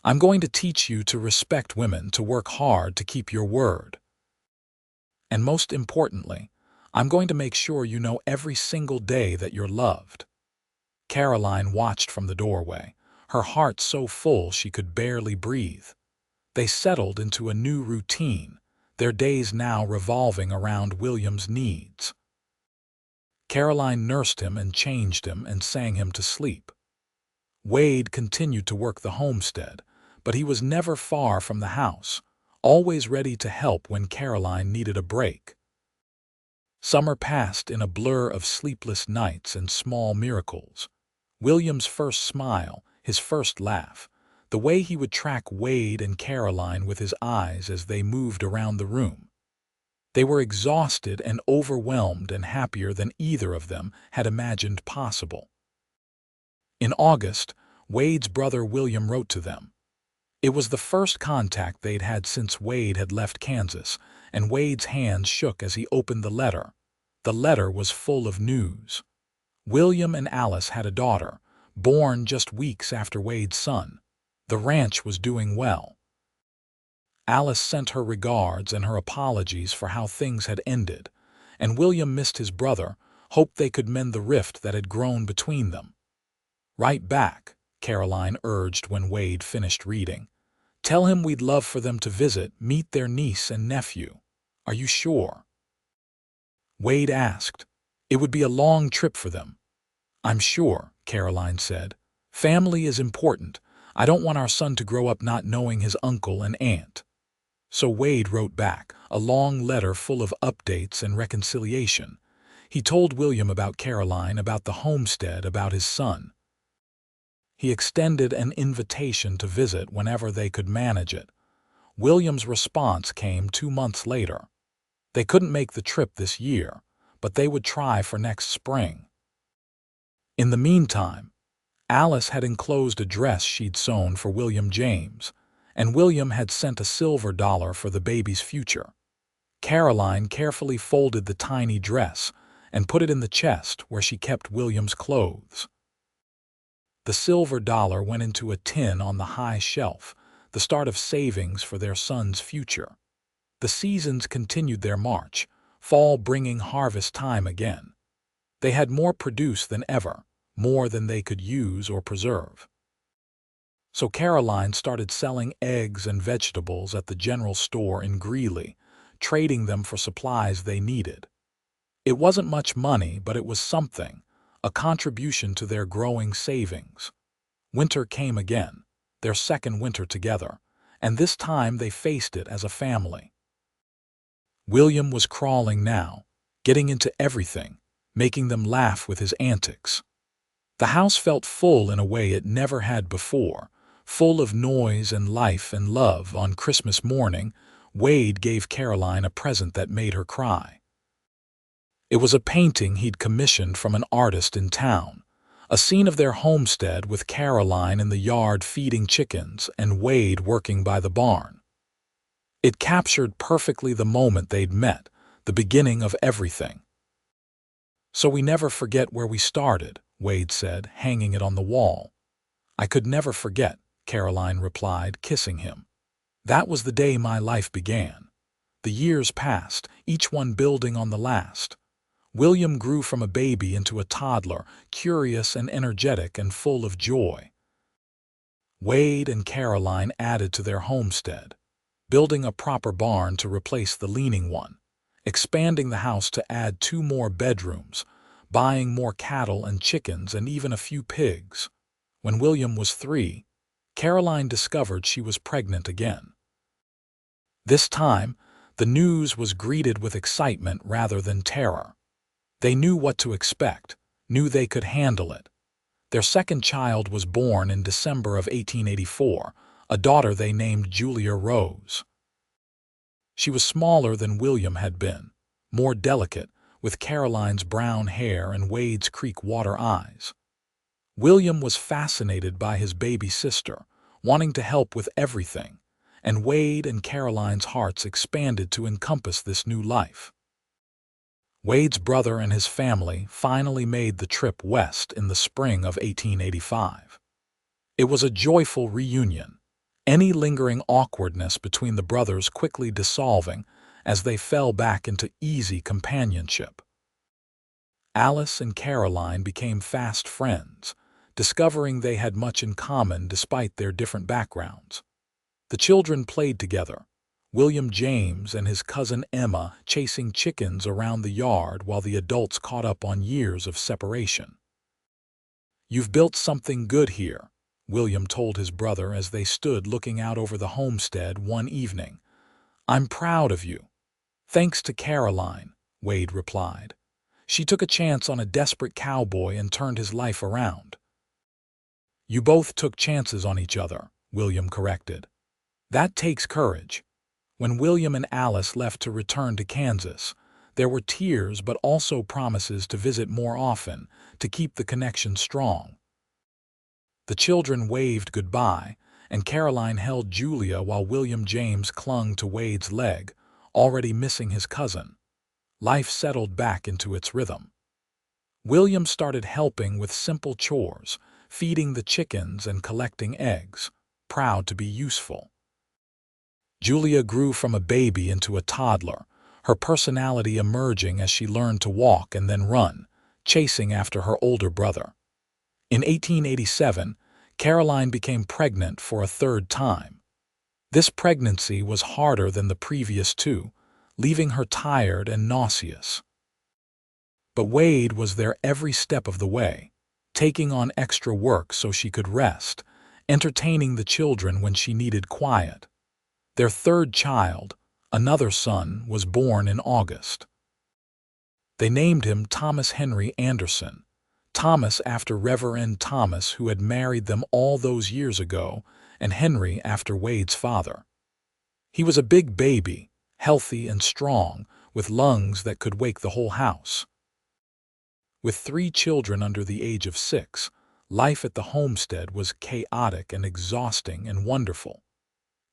I'm going to teach you to respect women, to work hard to keep your word. And most importantly, I'm going to make sure you know every single day that you're loved." Caroline watched from the doorway, her heart so full she could barely breathe. They settled into a new routine, their days now revolving around William's needs. Caroline nursed him and changed him and sang him to sleep. Wade continued to work the homestead, but he was never far from the house, always ready to help when Caroline needed a break. Summer passed in a blur of sleepless nights and small miracles. William's first smile, his first laugh, the way he would track Wade and Caroline with his eyes as they moved around the room. They were exhausted and overwhelmed and happier than either of them had imagined possible. In August, Wade's brother William wrote to them. It was the first contact they'd had since Wade had left Kansas, and Wade's hands shook as he opened the letter. The letter was full of news. William and Alice had a daughter, born just weeks after Wade's son. The ranch was doing well. Alice sent her regards and her apologies for how things had ended, and William missed his brother, hoped they could mend the rift that had grown between them. "Write back," Caroline urged when Wade finished reading. "Tell him we'd love for them to visit, meet their niece and nephew. Are you sure?" Wade asked. "It would be a long trip for them." "I'm sure," Caroline said. "Family is important. I don't want our son to grow up not knowing his uncle and aunt." So Wade wrote back, a long letter full of updates and reconciliation. He told William about Caroline, about the homestead, about his son. He extended an invitation to visit whenever they could manage it. William's response came 2 months later. They couldn't make the trip this year, but they would try for next spring. In the meantime, Alice had enclosed a dress she'd sewn for William James, and William had sent a silver dollar for the baby's future. Caroline carefully folded the tiny dress and put it in the chest where she kept William's clothes. The silver dollar went into a tin on the high shelf, the start of savings for their son's future. The seasons continued their march, fall bringing harvest time again. They had more produce than ever, more than they could use or preserve. So Caroline started selling eggs and vegetables at the general store in Greeley, trading them for supplies they needed. It wasn't much money, but it was something, a contribution to their growing savings. Winter came again, their second winter together, and this time they faced it as a family. William was crawling now, getting into everything, making them laugh with his antics. The house felt full in a way it never had before, full of noise and life and love. On Christmas morning, Wade gave Caroline a present that made her cry. It was a painting he'd commissioned from an artist in town, a scene of their homestead with Caroline in the yard feeding chickens and Wade working by the barn. It captured perfectly the moment they'd met, the beginning of everything. "So we never forget where we started," Wade said, hanging it on the wall. "I could never forget," Caroline replied, kissing him. "That was the day my life began." The years passed, each one building on the last. William grew from a baby into a toddler, curious and energetic and full of joy. Wade and Caroline added to their homestead, building a proper barn to replace the leaning one, expanding the house to add 2 more bedrooms, buying more cattle and chickens and even a few pigs. When William was 3, Caroline discovered she was pregnant again. This time, the news was greeted with excitement rather than terror. They knew what to expect, knew they could handle it. Their second child was born in December of 1884, a daughter they named Julia Rose. She was smaller than William had been, more delicate, with Caroline's brown hair and Wade's creek water eyes. William was fascinated by his baby sister, wanting to help with everything, and Wade and Caroline's hearts expanded to encompass this new life. Wade's brother and his family finally made the trip west in the spring of 1885. It was a joyful reunion, any lingering awkwardness between the brothers quickly dissolving as they fell back into easy companionship. Alice and Caroline became fast friends, discovering they had much in common despite their different backgrounds. The children played together, William James and his cousin Emma chasing chickens around the yard while the adults caught up on years of separation. "You've built something good here," William told his brother as they stood looking out over the homestead one evening. "I'm proud of you." "Thanks to Caroline," Wade replied. "She took a chance on a desperate cowboy and turned his life around." "You both took chances on each other," William corrected. "That takes courage." When William and Alice left to return to Kansas, there were tears but also promises to visit more often, to keep the connection strong. The children waved goodbye, and Caroline held Julia while William James clung to Wade's leg, already missing his cousin. Life settled back into its rhythm. William started helping with simple chores, feeding the chickens and collecting eggs, proud to be useful. Julia grew from a baby into a toddler, her personality emerging as she learned to walk and then run, chasing after her older brother. In 1887, Caroline became pregnant for a third time. This pregnancy was harder than the previous two, leaving her tired and nauseous. But Wade was there every step of the way, taking on extra work so she could rest, entertaining the children when she needed quiet. Their third child, another son, was born in August. They named him Thomas Henry Anderson, Thomas after Reverend Thomas who had married them all those years ago, and Henry after Wade's father. He was a big baby, healthy and strong, with lungs that could wake the whole house. With 3 children under the age of 6, life at the homestead was chaotic and exhausting and wonderful.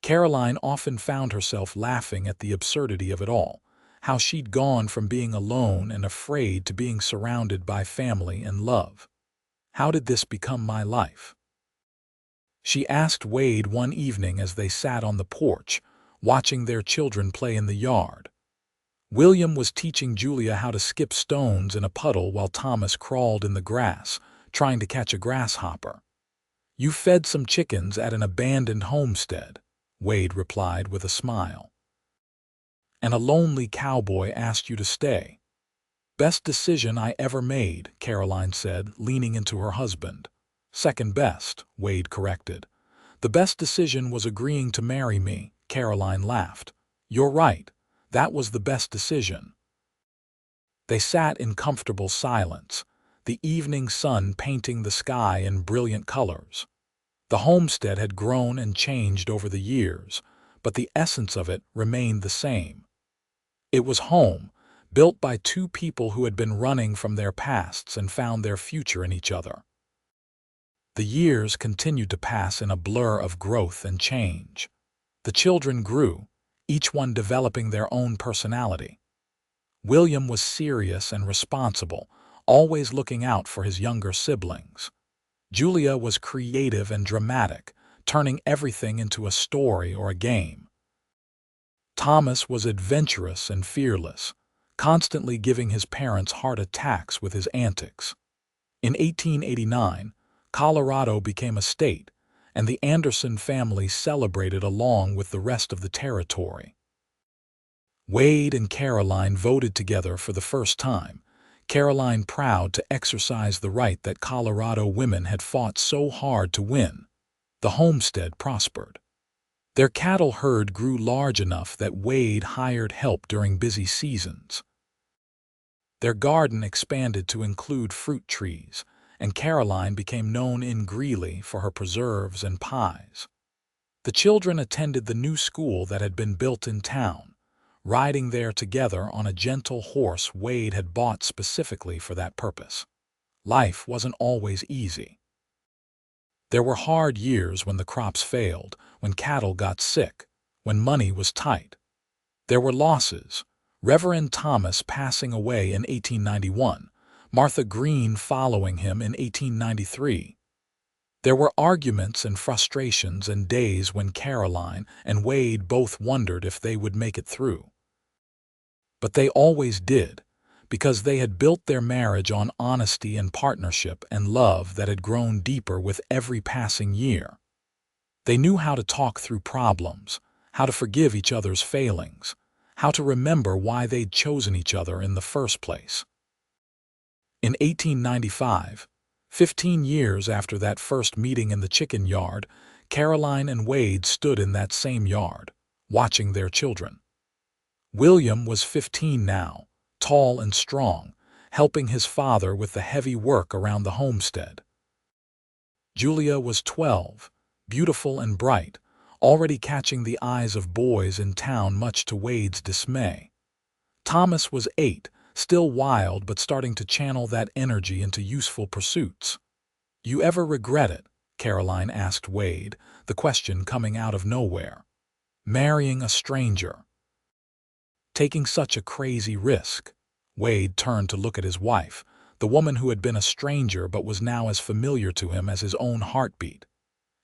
Caroline often found herself laughing at the absurdity of it all, how she'd gone from being alone and afraid to being surrounded by family and love. "How did this become my life?" she asked Wade one evening as they sat on the porch, watching their children play in the yard. William was teaching Julia how to skip stones in a puddle while Thomas crawled in the grass, trying to catch a grasshopper. "You fed some chickens at an abandoned homestead," Wade replied with a smile. "And a lonely cowboy asked you to stay." "Best decision I ever made," Caroline said, leaning into her husband. "Second best," Wade corrected. "The best decision was agreeing to marry me," Caroline laughed. "You're right. That was the best decision." They sat in comfortable silence, the evening sun painting the sky in brilliant colors. The homestead had grown and changed over the years, but the essence of it remained the same. It was home, built by 2 people who had been running from their pasts and found their future in each other. The years continued to pass in a blur of growth and change. The children grew, each one developing their own personality. William was serious and responsible, always looking out for his younger siblings. Julia was creative and dramatic, turning everything into a story or a game. Thomas was adventurous and fearless, constantly giving his parents heart attacks with his antics. In 1889, Colorado became a state, and the Anderson family celebrated along with the rest of the territory. Wade and Caroline voted together for the first time, Caroline proud to exercise the right that Colorado women had fought so hard to win. The homestead prospered. Their cattle herd grew large enough that Wade hired help during busy seasons. Their garden expanded to include fruit trees, and Caroline became known in Greeley for her preserves and pies. The children attended the new school that had been built in town, riding there together on a gentle horse Wade had bought specifically for that purpose. Life wasn't always easy. There were hard years when the crops failed, when cattle got sick, when money was tight. There were losses. Reverend Thomas passing away in 1891, Martha Green following him in 1893. There were arguments and frustrations and days when Caroline and Wade both wondered if they would make it through. But they always did, because they had built their marriage on honesty and partnership and love that had grown deeper with every passing year. They knew how to talk through problems, how to forgive each other's failings, how to remember why they'd chosen each other in the first place. In 1895, 15 years after that first meeting in the chicken yard, Caroline and Wade stood in that same yard, watching their children. William was 15 now, tall and strong, helping his father with the heavy work around the homestead. Julia was 12, beautiful and bright, already catching the eyes of boys in town much to Wade's dismay. Thomas was 8, still wild but starting to channel that energy into useful pursuits. "You ever regret it?" Caroline asked Wade, the question coming out of nowhere. "Marrying a stranger. Taking such a crazy risk." Wade turned to look at his wife, the woman who had been a stranger but was now as familiar to him as his own heartbeat.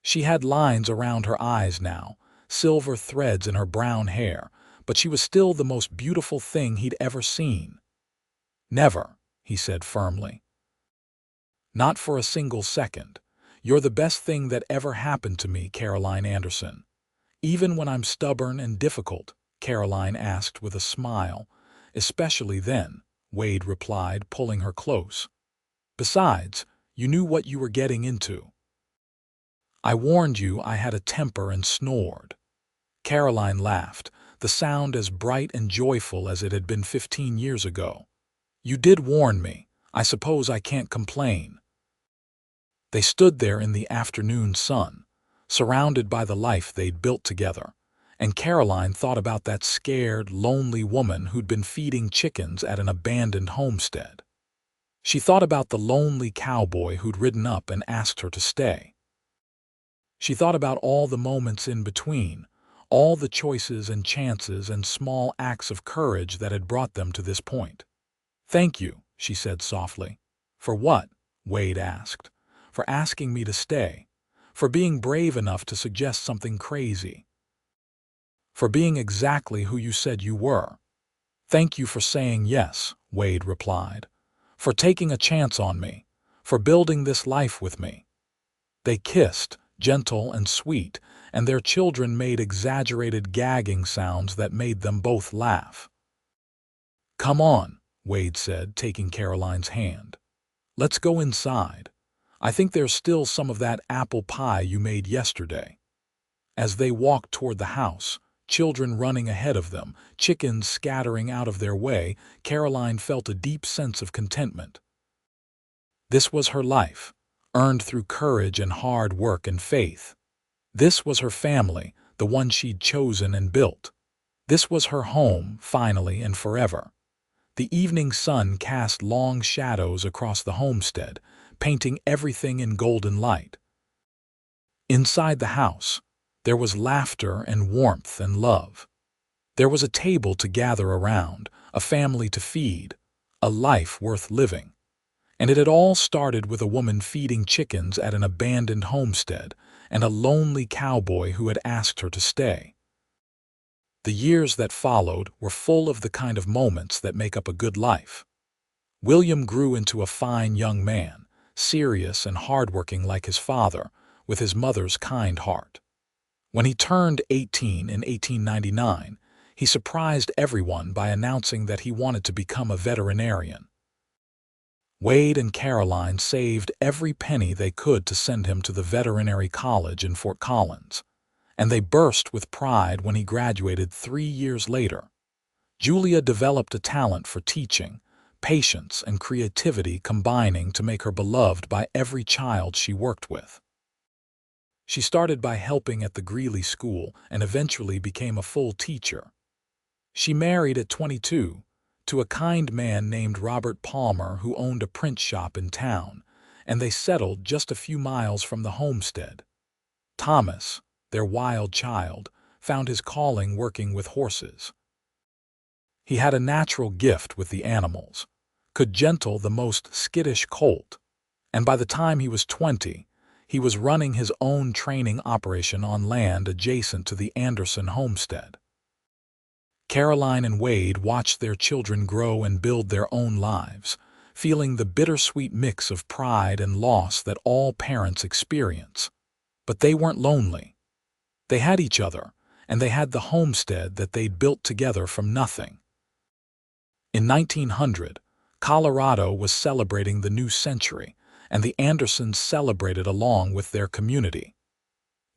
She had lines around her eyes now, silver threads in her brown hair, but she was still the most beautiful thing he'd ever seen. "Never," he said firmly. "Not for a single second. You're the best thing that ever happened to me, Caroline Anderson." "Even when I'm stubborn and difficult?" Caroline asked with a smile. "Especially then," Wade replied, pulling her close. "Besides, you knew what you were getting into." "I warned you I had a temper and snored." Caroline laughed, the sound as bright and joyful as it had been 15 years ago. "You did warn me. I suppose I can't complain." They stood there in the afternoon sun, surrounded by the life they'd built together, and Caroline thought about that scared, lonely woman who'd been feeding chickens at an abandoned homestead. She thought about the lonely cowboy who'd ridden up and asked her to stay. She thought about all the moments in between, all the choices and chances and small acts of courage that had brought them to this point. "Thank you," she said softly. "For what?" Wade asked. "For asking me to stay. For being brave enough to suggest something crazy. For being exactly who you said you were." "Thank you for saying yes," Wade replied. "For taking a chance on me. For building this life with me." They kissed, gentle and sweet, and their children made exaggerated gagging sounds that made them both laugh. "Come on," Wade said, taking Caroline's hand. "Let's go inside. I think there's still some of that apple pie you made yesterday." As they walked toward the house, children running ahead of them, chickens scattering out of their way, Caroline felt a deep sense of contentment. This was her life, earned through courage and hard work and faith. This was her family, the one she'd chosen and built. This was her home, finally and forever. The evening sun cast long shadows across the homestead, painting everything in golden light. Inside the house, there was laughter and warmth and love. There was a table to gather around, a family to feed, a life worth living. And it had all started with a woman feeding chickens at an abandoned homestead and a lonely cowboy who had asked her to stay. The years that followed were full of the kind of moments that make up a good life. William grew into a fine young man, serious and hardworking like his father, with his mother's kind heart. When he turned 18 in 1899, he surprised everyone by announcing that he wanted to become a veterinarian. Wade and Caroline saved every penny they could to send him to the veterinary college in Fort Collins, and they burst with pride when he graduated 3 years later. Julia developed a talent for teaching, patience and creativity combining to make her beloved by every child she worked with. She started by helping at the Greeley School and eventually became a full teacher. She married at 22 to a kind man named Robert Palmer who owned a print shop in town, and they settled just a few miles from the homestead. Thomas, their wild child, found his calling working with horses. He had a natural gift with the animals, could gentle the most skittish colt, and by the time he was 20, he was running his own training operation on land adjacent to the Anderson homestead. Caroline and Wade watched their children grow and build their own lives, feeling the bittersweet mix of pride and loss that all parents experience. But they weren't lonely. They had each other, and they had the homestead that they'd built together from nothing. In 1900, Colorado was celebrating the new century, and the Andersons celebrated along with their community.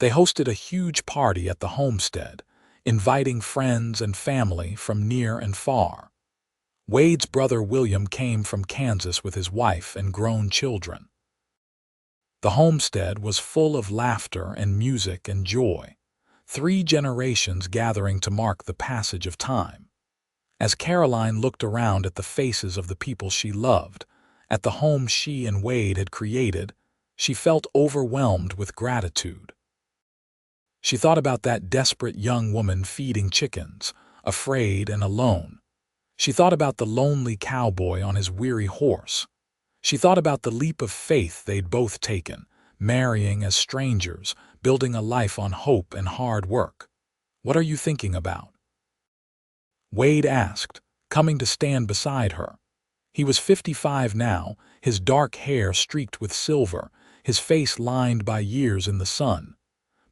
They hosted a huge party at the homestead, inviting friends and family from near and far. Wade's brother William came from Kansas with his wife and grown children. The homestead was full of laughter and music and joy, 3 generations gathering to mark the passage of time. As Caroline looked around at the faces of the people she loved, at the home she and Wade had created, she felt overwhelmed with gratitude. She thought about that desperate young woman feeding chickens, afraid and alone. She thought about the lonely cowboy on his weary horse. She thought about the leap of faith they'd both taken, marrying as strangers, building a life on hope and hard work. "What are you thinking about?" Wade asked, coming to stand beside her. He was 55 now, his dark hair streaked with silver, his face lined by years in the sun.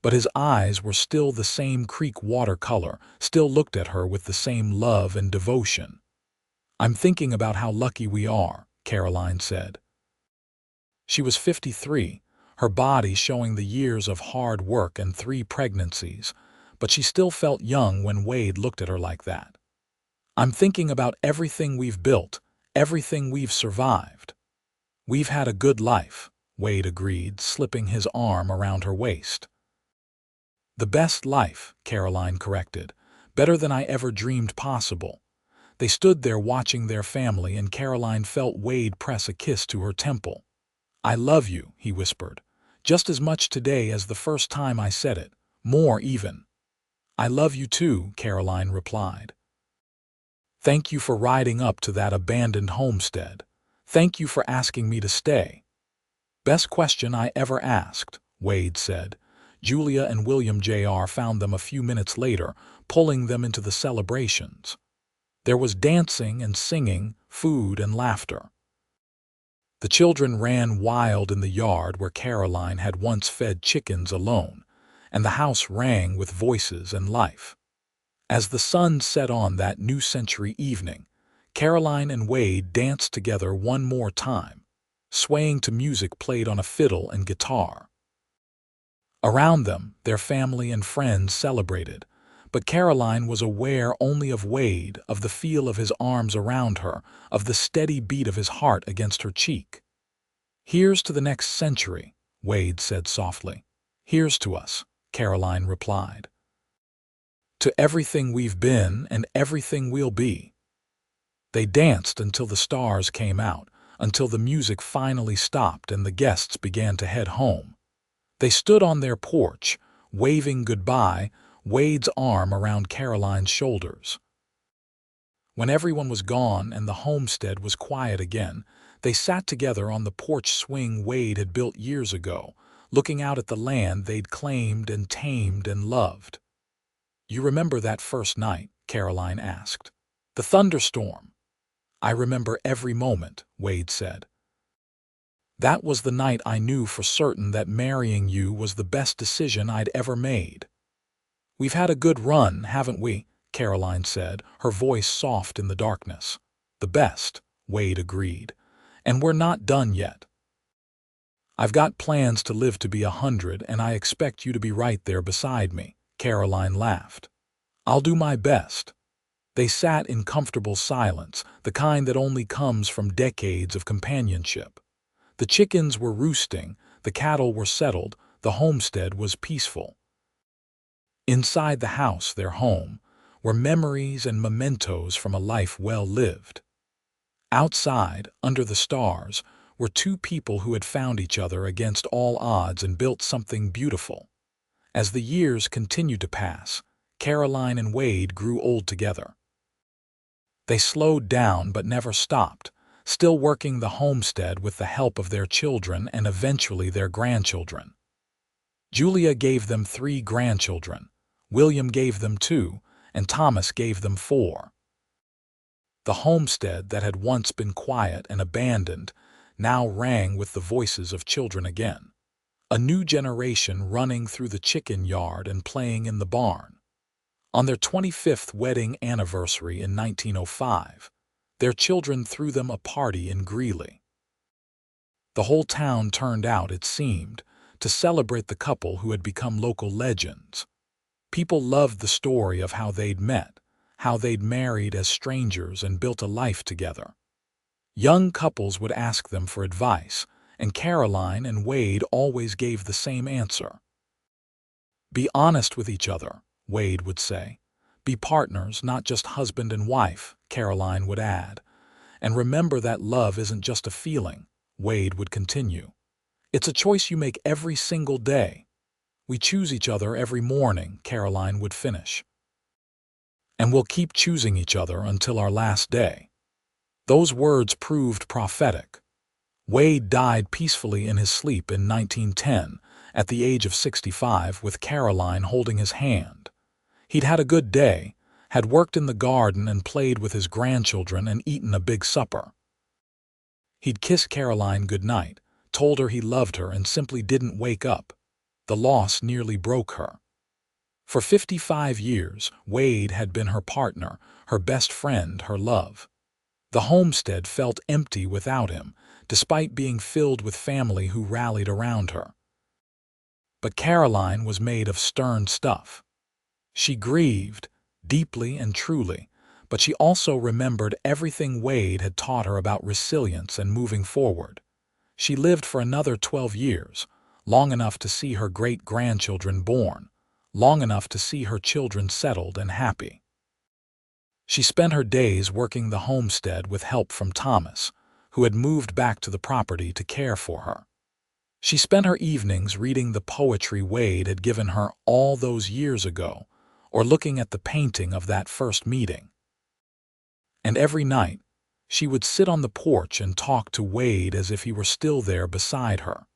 But his eyes were still the same creek watercolor, still looked at her with the same love and devotion. "I'm thinking about how lucky we are," Caroline said. She was 53, her body showing the years of hard work and 3 pregnancies, but she still felt young when Wade looked at her like that. "I'm thinking about everything we've built, everything we've survived." "We've had a good life," Wade agreed, slipping his arm around her waist. "The best life," Caroline corrected, "better than I ever dreamed possible." They stood there watching their family, and Caroline felt Wade press a kiss to her temple. "I love you," he whispered, "just as much today as the first time I said it, more even." "I love you too," Caroline replied. "Thank you for riding up to that abandoned homestead. Thank you for asking me to stay." "Best question I ever asked," Wade said. Julia and William Jr. found them a few minutes later, pulling them into the celebrations. There was dancing and singing, food and laughter. The children ran wild in the yard where Caroline had once fed chickens alone, and the house rang with voices and life. As the sun set on that new century evening, Caroline and Wade danced together one more time, swaying to music played on a fiddle and guitar. Around them, their family and friends celebrated, but Caroline was aware only of Wade, of the feel of his arms around her, of the steady beat of his heart against her cheek. "Here's to the next century," Wade said softly. "Here's to us," Caroline replied. "To everything we've been and everything we'll be." They danced until the stars came out, until the music finally stopped and the guests began to head home. They stood on their porch, waving goodbye, Wade's arm around Caroline's shoulders. When everyone was gone and the homestead was quiet again, they sat together on the porch swing Wade had built years ago, looking out at the land they'd claimed and tamed and loved. "You remember that first night?" Caroline asked. "The thunderstorm." "I remember every moment," Wade said. "That was the night I knew for certain that marrying you was the best decision I'd ever made." "We've had a good run, haven't we?" Caroline said, her voice soft in the darkness. "The best," Wade agreed. "And we're not done yet. I've got plans to live to be 100, and I expect you to be right there beside me." Caroline laughed. "I'll do my best." They sat in comfortable silence, the kind that only comes from decades of companionship. The chickens were roosting, the cattle were settled, the homestead was peaceful. Inside the house, their home, were memories and mementos from a life well lived. Outside, under the stars, were two people who had found each other against all odds and built something beautiful. As the years continued to pass, Caroline and Wade grew old together. They slowed down but never stopped, still working the homestead with the help of their children and eventually their grandchildren. Julia gave them 3 grandchildren, William gave them 2, and Thomas gave them 4. The homestead that had once been quiet and abandoned now rang with the voices of children again. A new generation running through the chicken yard and playing in the barn. On their 25th wedding anniversary in 1905, their children threw them a party in Greeley. The whole town turned out, it seemed, to celebrate the couple who had become local legends. People loved the story of how they'd met, how they'd married as strangers and built a life together. Young couples would ask them for advice, and Caroline and Wade always gave the same answer. "Be honest with each other," Wade would say. "Be partners, not just husband and wife," Caroline would add. "And remember that love isn't just a feeling," Wade would continue. "It's a choice you make every single day. We choose each other every morning," Caroline would finish. "And we'll keep choosing each other until our last day." Those words proved prophetic. Wade died peacefully in his sleep in 1910, at the age of 65, with Caroline holding his hand. He'd had a good day, had worked in the garden and played with his grandchildren and eaten a big supper. He'd kissed Caroline goodnight, told her he loved her, and simply didn't wake up. The loss nearly broke her. For 55 years, Wade had been her partner, her best friend, her love. The homestead felt empty without him, despite being filled with family who rallied around her. But Caroline was made of stern stuff. She grieved, deeply and truly, but she also remembered everything Wade had taught her about resilience and moving forward. She lived for another 12 years, long enough to see her great-grandchildren born, long enough to see her children settled and happy. She spent her days working the homestead with help from Thomas, who had moved back to the property to care for her. She spent her evenings reading the poetry Wade had given her all those years ago, or looking at the painting of that first meeting. And every night, she would sit on the porch and talk to Wade as if he were still there beside her.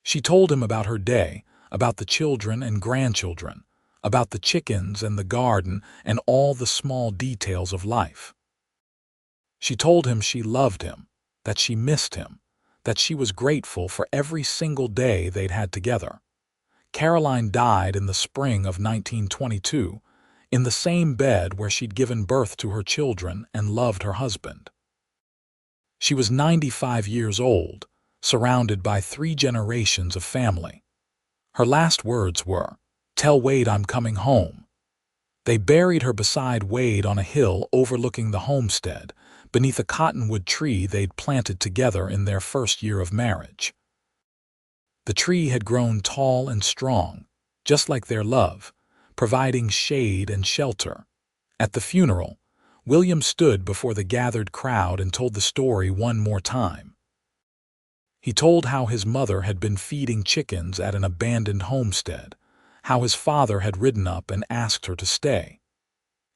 She told him about her day, about the children and grandchildren, about the chickens and the garden and all the small details of life. She told him she loved him, that she missed him, that she was grateful for every single day they'd had together. Caroline died in the spring of 1922, in the same bed where she'd given birth to her children and loved her husband. She was 95 years old, surrounded by 3 generations of family. Her last words were, "Tell Wade I'm coming home." They buried her beside Wade on a hill overlooking the homestead, beneath a cottonwood tree they'd planted together in their first year of marriage. The tree had grown tall and strong, just like their love, providing shade and shelter. At the funeral, William stood before the gathered crowd and told the story one more time. He told how his mother had been feeding chickens at an abandoned homestead, how his father had ridden up and asked her to stay.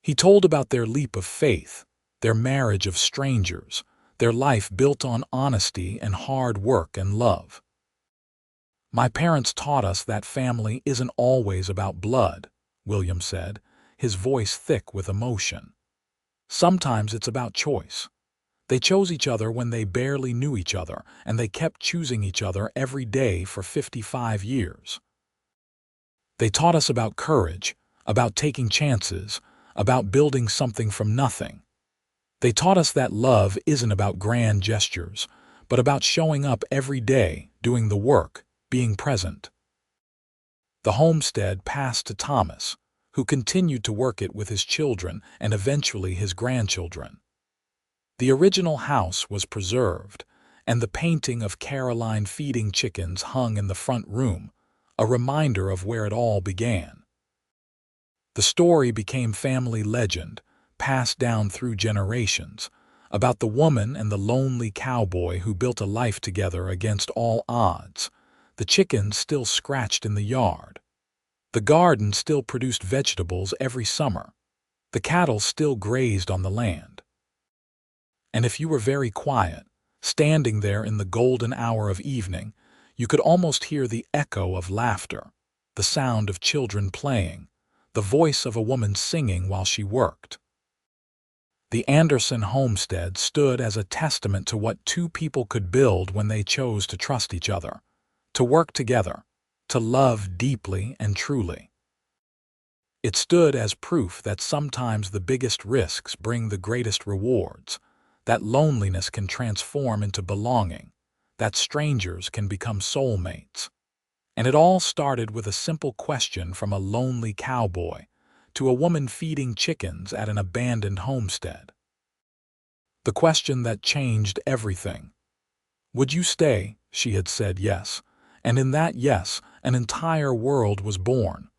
He told about their leap of faith, their marriage of strangers, their life built on honesty and hard work and love. "My parents taught us that family isn't always about blood," William said, his voice thick with emotion. "Sometimes it's about choice. They chose each other when they barely knew each other, and they kept choosing each other every day for 55 years. They taught us about courage, about taking chances, about building something from nothing. They taught us that love isn't about grand gestures, but about showing up every day, doing the work, being present." The homestead passed to Thomas, who continued to work it with his children and eventually his grandchildren. The original house was preserved, and the painting of Caroline feeding chickens hung in the front room, a reminder of where it all began. The story became family legend, passed down through generations, about the woman and the lonely cowboy who built a life together against all odds. The chickens still scratched in the yard. The garden still produced vegetables every summer. The cattle still grazed on the land. And if you were very quiet, standing there in the golden hour of evening, you could almost hear the echo of laughter, the sound of children playing, the voice of a woman singing while she worked. The Anderson homestead stood as a testament to what two people could build when they chose to trust each other, to work together, to love deeply and truly. It stood as proof that sometimes the biggest risks bring the greatest rewards, that loneliness can transform into belonging, that strangers can become soulmates. And it all started with a simple question from a lonely cowboy to a woman feeding chickens at an abandoned homestead. The question that changed everything. Would you stay? She had said yes, and in that yes, an entire world was born.